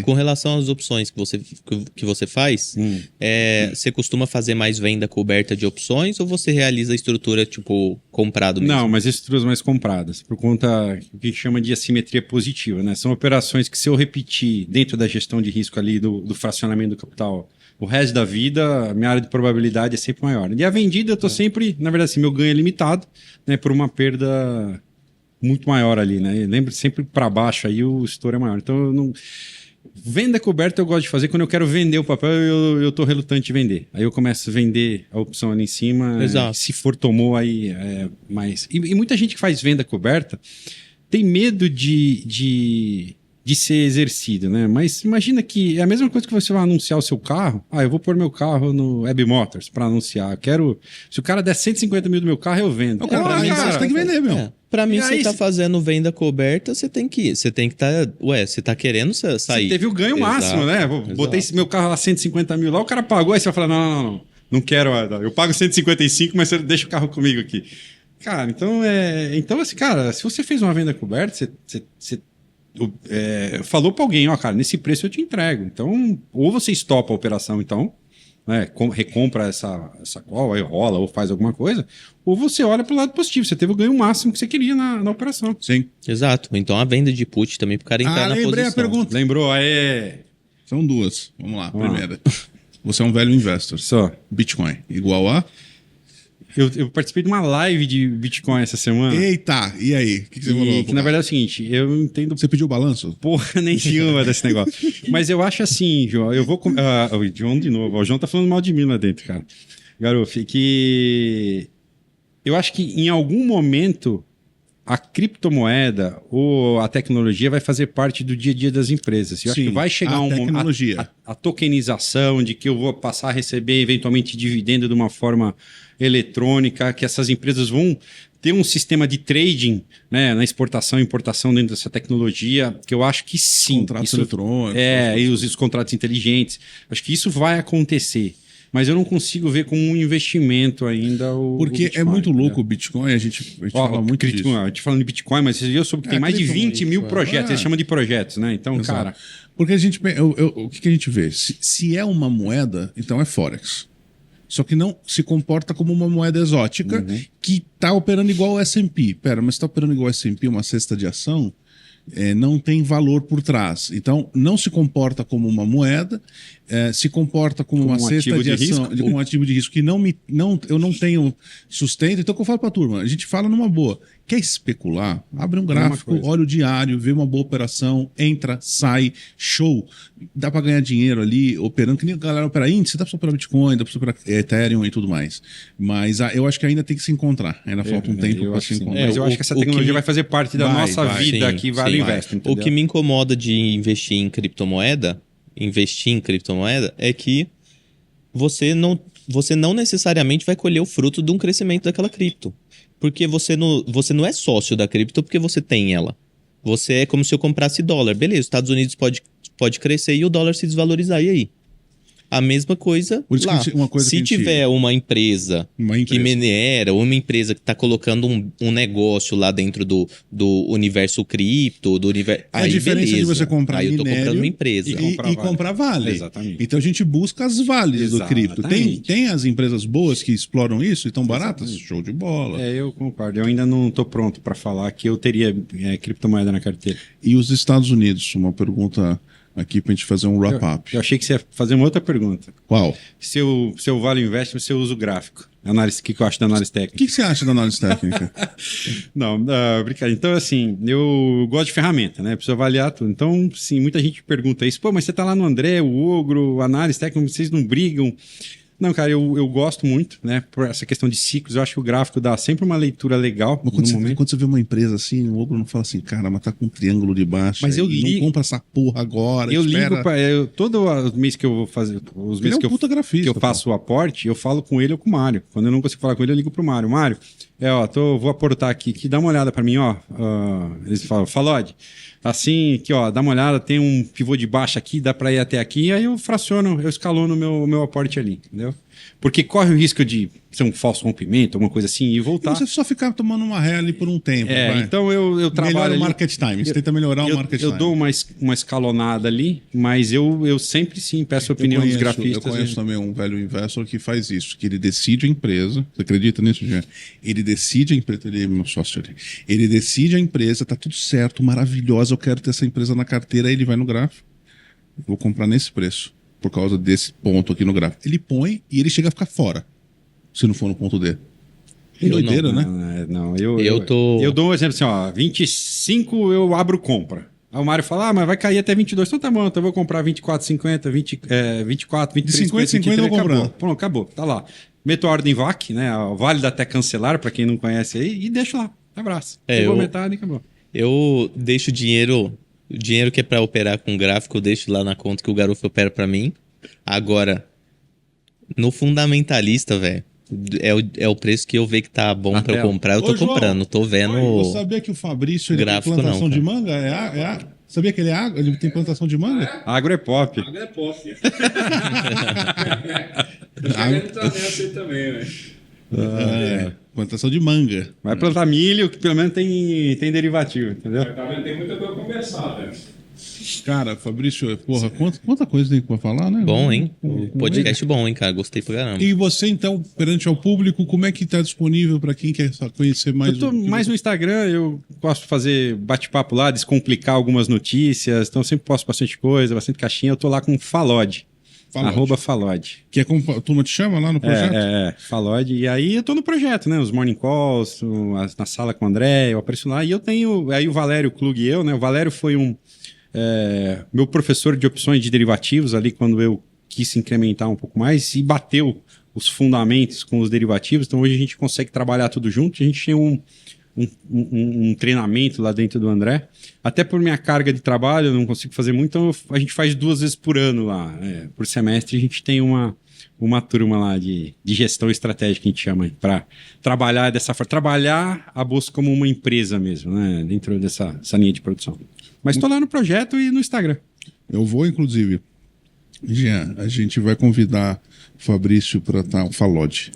Com relação às opções que você faz, você costuma fazer mais venda coberta de opções ou você realiza a estrutura tipo comprado mesmo? Não, mas estruturas mais compradas, por conta do que chama de assimetria positiva, né? São operações que se eu repetir dentro da gestão de risco ali do fracionamento do capital o resto da vida, a minha área de probabilidade é sempre maior. E a vendida eu tô sempre, na verdade assim, meu ganho é limitado, né, por uma perda muito maior ali, né? Lembra sempre para baixo aí o estouro é maior. Então eu não venda coberta eu gosto de fazer quando eu quero vender o papel, eu tô relutante de vender. Aí eu começo a vender a opção ali em cima. Exato. Se for tomou aí mais. E muita gente que faz venda coberta tem medo de ser exercido, né? Mas imagina que é a mesma coisa que você vai anunciar o seu carro. Eu vou pôr meu carro no Web Motors para anunciar. Se o cara der 150 mil do meu carro, eu vendo. Você tem que vender, meu. Pra mim, você tá fazendo venda coberta, você tem que estar. Você tá querendo sair. Você teve o ganho máximo, né? Botei meu carro lá 150 mil lá, o cara pagou, aí você vai falar: não quero. Eu pago 155, mas você deixa o carro comigo aqui. Cara, então assim, cara, se você fez uma venda coberta, você falou para alguém, cara, nesse preço eu te entrego. Então, ou você estopa a operação, então, né, recompra essa call, aí rola, ou faz alguma coisa, ou você olha para o lado positivo. Você teve o ganho máximo que você queria na operação. Sim. Exato. Então, a venda de put também para o cara entrar na posição. Lembrei a pergunta. Lembrou? São duas. Vamos lá. Primeira. Você é um velho investor. Só. Bitcoin igual a... Eu participei de uma live de Bitcoin essa semana. Eita, e aí? O que você falou? Que na verdade é o seguinte, eu entendo... Você pediu o balanço? Porra nenhuma desse negócio. Mas eu acho assim, João, eu vou... o João de novo. O João tá falando mal de mim lá dentro, cara. Garoto, que... Eu acho que em algum momento a criptomoeda ou a tecnologia vai fazer parte do dia a dia das empresas. Eu acho que vai chegar um momento... A tokenização, de que eu vou passar a receber eventualmente dividendo de uma forma eletrônica, que essas empresas vão ter um sistema de trading, né, na exportação e importação dentro dessa tecnologia, que eu acho que sim. Contratos eletrônicos. E os contratos inteligentes. Acho que isso vai acontecer. Mas eu não consigo ver como um investimento ainda Porque Bitcoin, é muito louco o Bitcoin, a gente fala muito disso. A gente falando de Bitcoin, mas eu soube que tem mais de 20 mil projetos. Eles chamam de projetos, né? Então, exato. Cara... Porque a gente... o que a gente vê? Se é uma moeda, então é Forex. Só que não se comporta como uma moeda exótica que está operando igual o S&P. Pera, mas está operando igual o S&P, uma cesta de ação... não tem valor por trás. Então, não se comporta como uma moeda, se comporta como uma cesta ativo de de ação, risco? um ativo de risco que eu não tenho sustento. Então, o que eu falo para a turma? A gente fala numa boa. Quer especular? Abre um gráfico, olha o diário, vê uma boa operação, entra, sai, show. Dá para ganhar dinheiro ali, operando, que nem a galera opera índice, dá para operar Bitcoin, dá para operar Ethereum e tudo mais. Mas eu acho que ainda tem que se encontrar. Ainda falta um tempo para se encontrar. Mas eu acho que essa tecnologia vai fazer parte da nossa vida sim, aqui, Vale sim. Invest. O que me incomoda de investir em criptomoeda é que você não necessariamente vai colher o fruto de um crescimento daquela cripto. Porque você não é sócio da cripto porque você tem ela. Você é como se eu comprasse dólar. Beleza, os Estados Unidos pode crescer e o dólar se desvalorizar. E aí? A mesma coisa lá. Se tiver uma empresa que minera, ou uma empresa que está colocando um negócio lá dentro do universo cripto, do universo... A diferença de você comprar minério, eu tô comprando uma empresa. E comprar vale. Exatamente. Então a gente busca as vales do cripto. Tem as empresas boas que exploram isso e estão baratas? Show de bola. Eu concordo. Eu ainda não estou pronto para falar que eu teria criptomoeda na carteira. E os Estados Unidos? Uma pergunta... aqui pra gente fazer um wrap-up. Eu achei que você ia fazer uma outra pergunta. Qual? Se eu Vale Invest, você usa o gráfico. O que eu acho da análise técnica? O que você acha da análise técnica? Não, brincadeira. Então, assim, eu gosto de ferramenta, né? Preciso avaliar tudo. Então, sim, muita gente pergunta isso. Pô, mas você tá lá no André, o Ogro, análise técnica, vocês não brigam? Não, cara, eu gosto muito, né? Por essa questão de ciclos, eu acho que o gráfico dá sempre uma leitura legal. Mas quando você vê uma empresa assim, o Ogro não fala assim, cara, mas tá com um triângulo de baixo. Mas eu não compra essa porra agora. Eu ligo para todo mês que eu vou fazer, os meses que eu faço o aporte, eu falo com ele ou com o Mário. Quando eu não consigo falar com ele, eu ligo pro Mário. Mário, vou aportar aqui, dá uma olhada para mim, ó. Eles falam, Falode, assim, aqui, ó, dá uma olhada, tem um pivô de baixo aqui, dá para ir até aqui, aí eu escalono o meu aporte ali, entendeu? Porque corre o risco de ser um falso rompimento, alguma coisa assim, e voltar. E você só ficar tomando uma ré ali por um tempo. Então eu trabalho. Melhora o market time, você tenta melhorar o market time. Eu dou uma escalonada ali, mas eu sempre sim peço a opinião dos grafistas. Eu conheço também um velho investor que faz isso, que ele decide a empresa. Você acredita nisso, Jean? Ele decide a empresa, ele é meu sócio ali. Ele decide a empresa, tá tudo certo, maravilhosa, eu quero ter essa empresa na carteira, aí ele vai no gráfico. Vou comprar nesse preço. Por causa desse ponto aqui no gráfico. Ele põe e ele chega a ficar fora. Se não for no ponto D. Doideira, né? Eu dou um exemplo assim, ó. 25 eu abro compra. Aí o Mário fala, mas vai cair até 22. Então tá bom, então eu vou comprar 24,50, 24, 23, de 50, 50 eu vou comprando. Pronto, acabou. Tá lá. Meto a ordem VAC, né? Válido até cancelar, para quem não conhece aí, e deixo lá. Abraço. Pegou metade e acabou. Eu deixo o dinheiro que é para operar com gráfico, eu deixo lá na conta que o garoto opera para mim. Agora, no fundamentalista, velho, é o preço que eu ver que tá bom para eu comprar, eu tô comprando. Tô vendo. Você sabia que o Fabrício ele tem plantação de manga? Sabia que ele tem plantação de manga? Agro é pop. Agro é pop. Eu quero entrar nessa aí também, velho. Plantação de manga. Vai plantar milho, que pelo menos tem derivativo, entendeu? Tem muita coisa pra conversar, velho. Cara, Fabrício, porra, quanta coisa tem pra falar, né? Bom, hein? Podcast bom, hein, cara? Gostei pra caramba. E você, então, perante ao público, como é que tá disponível pra quem quer conhecer mais? Eu tô mais no Instagram, eu gosto de fazer bate-papo lá, descomplicar algumas notícias, então eu sempre posto bastante coisa, bastante caixinha. Eu tô lá com Falode. @Falode. Que é como a turma te chama lá no projeto? Falode. E aí eu tô no projeto, né? Os morning calls, na sala com o André, eu apareço lá. E eu tenho aí o Valério Klug e eu, né? O Valério foi meu professor de opções de derivativos ali quando eu quis incrementar um pouco mais e bateu os fundamentos com os derivativos. Então hoje a gente consegue trabalhar tudo junto. A gente tem um treinamento lá dentro do André. Até por minha carga de trabalho, eu não consigo fazer muito, então a gente faz 2 vezes por ano lá. Por semestre a gente tem uma turma lá de gestão estratégica, que a gente chama, para trabalhar dessa forma. Trabalhar a bolsa como uma empresa mesmo, né? Dentro dessa linha de produção. Mas estou lá no projeto e no Instagram. Eu vou, inclusive. Jean, a gente vai convidar o Fabrício para estar, o Falode.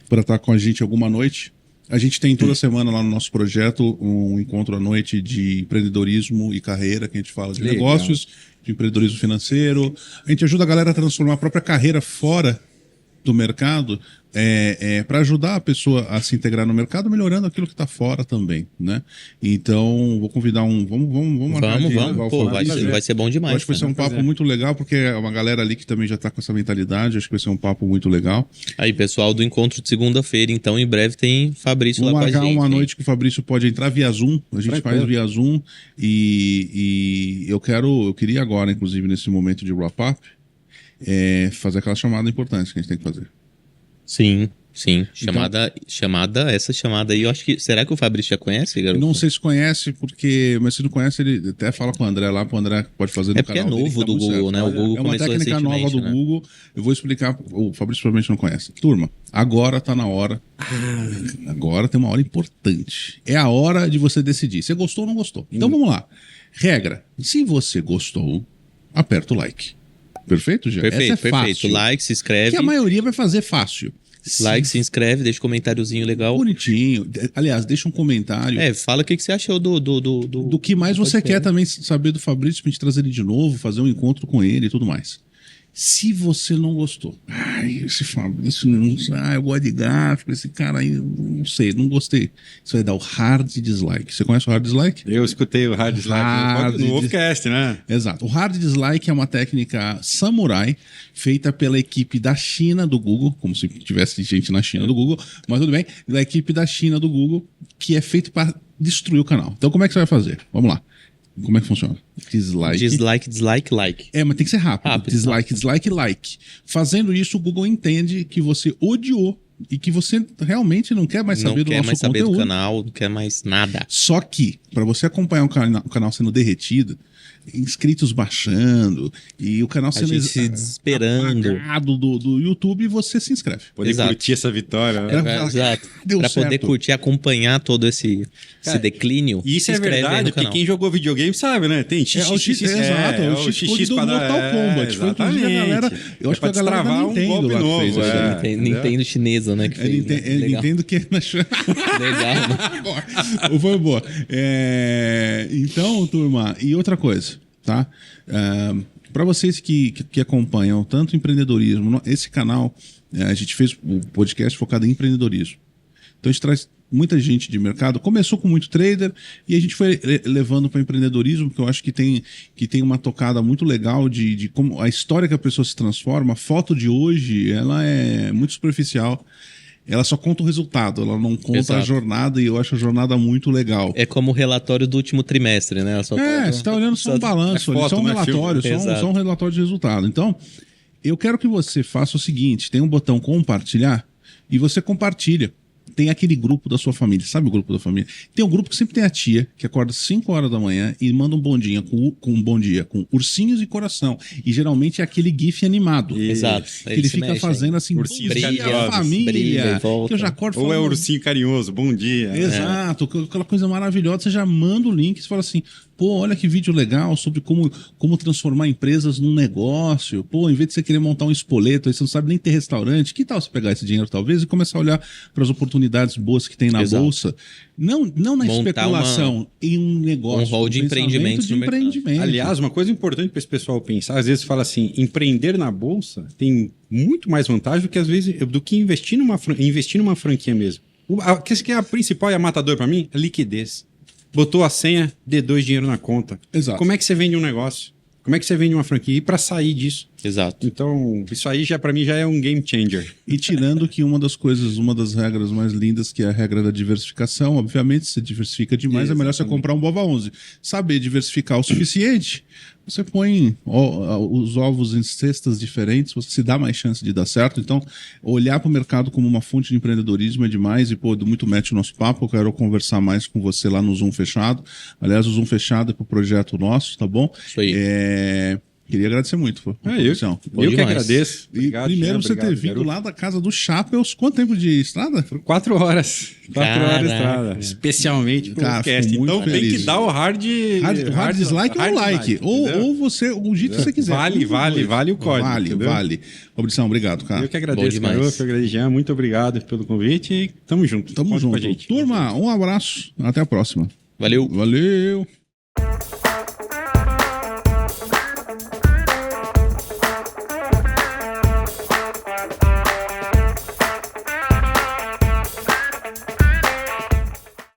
Para estar com a gente alguma noite. A gente tem toda semana lá no nosso projeto um encontro à noite de empreendedorismo e carreira, que a gente fala de negócios, de empreendedorismo financeiro. A gente ajuda a galera a transformar a própria carreira fora do mercado, para ajudar a pessoa a se integrar no mercado, melhorando aquilo que está fora também, né? Então, vou convidar Vamos marcar de levar o Pô, Fabrício. vai ser bom demais. Acho que vai ser um papo muito legal, porque é uma galera ali que também já está com essa mentalidade. Acho que vai ser um papo muito legal. Aí, pessoal do encontro de segunda-feira, então em breve tem Fabrício Vamos lá com a gente. marcar uma hein? noite que o Fabrício pode entrar via Zoom. A gente faz via Zoom. E eu queria agora, inclusive, nesse momento de wrap-up, fazer aquela chamada importante que a gente tem que fazer. Sim. Essa chamada aí, eu acho que... Será que o Fabrício já conhece, garoto? Não sei se conhece, mas se não conhece, ele até fala com o André lá, o André pode fazer no porque canal é novo dele, do Google, certo. né? O Google é uma começou técnica nova do recentemente, né? Google. Eu vou explicar, o Fabrício provavelmente não conhece. Turma, agora tá na hora. Agora tem uma hora importante. É a hora de você decidir. Você gostou ou não gostou? Então vamos lá. Regra, se você gostou, aperta o like. Perfeito, Gê? Perfeito, Essa é perfeito. fácil. Like, se inscreve. Que a maioria vai fazer fácil. Like, se inscreve, deixa um comentáriozinho legal. Bonitinho. Aliás, deixa um comentário. Fala o que você achou Do que mais você quer também saber do Fabrício, pra gente trazer ele de novo, fazer um encontro com ele e tudo mais. Se você não gostou, esse Fabrício, eu gosto de gráfico, esse cara aí, não sei, não gostei. Você vai dar o hard dislike. Você conhece o hard dislike? Eu escutei o hard dislike no Wolfcast, né? Exato. O hard dislike é uma técnica samurai feita pela equipe da China do Google, como se tivesse gente na China do Google, mas tudo bem, da equipe da China do Google, que é feito para destruir o canal. Então, como é que você vai fazer? Vamos lá. Como é que funciona? Dislike, like. Mas tem que ser rápido. Dislike, like. Fazendo isso, o Google entende que você odiou e que você realmente não quer mais saber do nosso conteúdo. Não quer mais saber do canal, não quer mais nada. Só que, para você acompanhar o canal sendo derretido, inscritos baixando e o canal sendo se desesperando apagado do YouTube, você se inscreve. Poder curtir essa vitória. Exato. Para poder curtir, acompanhar todo esse declínio. E isso é verdade, porque quem jogou videogame sabe, né? Tem XX. Exato, é o X do Mortal Kombat. Foi inclusive a galera. Eu acho que a galera da Nintendo lá que fez isso. Nintendo chinesa, né? Que fez, Nintendo que é na legal. Foi boa. Então, turma, e outra coisa. Tá? Para vocês que acompanham tanto empreendedorismo, esse canal, a gente fez um podcast focado em empreendedorismo. Então a gente traz muita gente de mercado. Começou com muito trader e a gente foi levando para empreendedorismo, porque eu acho que tem uma tocada muito legal de como a história que a pessoa se transforma. A foto de hoje, ela é muito superficial. Ela só conta o resultado, ela não conta a jornada, e eu acho a jornada muito legal. É como o relatório do último trimestre, né? Você está olhando só um balanço, só um relatório, só um relatório de resultado. Então, eu quero que você faça o seguinte, tem um botão compartilhar, e você compartilha. Tem aquele grupo da sua família, sabe o grupo da família? Tem um grupo que sempre tem a tia que acorda às 5 horas da manhã e manda um bom dia com ursinhos e coração. E geralmente é aquele gif animado. Exato. Que ele fica fazendo assim, ursinhos bom dia, família. Que eu já acordo falando... Ou é ursinho carinhoso, bom dia. Exato, aquela coisa maravilhosa. Você já manda o link e fala assim, pô, olha que vídeo legal sobre como transformar empresas num negócio. Pô, em vez de você querer montar um espoleto, aí você não sabe nem ter restaurante, que tal você pegar esse dinheiro talvez e começar a olhar para as oportunidades boas que tem na bolsa? Não na montar especulação, em um negócio. Um rol de empreendimentos no mercado. Aliás, uma coisa importante para esse pessoal pensar, às vezes fala assim, empreender na bolsa tem muito mais vantagem do que investir numa franquia mesmo. Que é a principal e a matadora para mim? A liquidez. Botou a senha, D2 dinheiro na conta. Exato. Como é que você vende um negócio? Como é que você vende uma franquia? E para sair disso? Exato. Então, isso aí para mim já é um game changer. E tirando que uma das regras mais lindas, que é a regra da diversificação, obviamente, se diversifica demais, é melhor você comprar um Bova 11. Saber diversificar o suficiente, você põe os ovos em cestas diferentes, você se dá mais chance de dar certo. Então, olhar para o mercado como uma fonte de empreendedorismo é demais. E, pô, muito match o nosso papo. Eu quero conversar mais com você lá no Zoom fechado. Aliás, o Zoom fechado é para o projeto nosso, tá bom? Isso aí. Queria agradecer muito. Eu que agradeço. Obrigado, primeiro você ter vindo lá da casa do Chapels. Quanto tempo de estrada? 4 horas. 4 horas de estrada. Especialmente pro podcast. Então tem que dar o hard dislike ou like. Ou você, o jeito que você quiser. Vale o código. Vale. Fabrição, obrigado, cara. Eu que agradeço, Garoto. Eu agradeço, Jean. Muito obrigado pelo convite e tamo junto. Tamo junto. Turma, um abraço. Até a próxima. Valeu.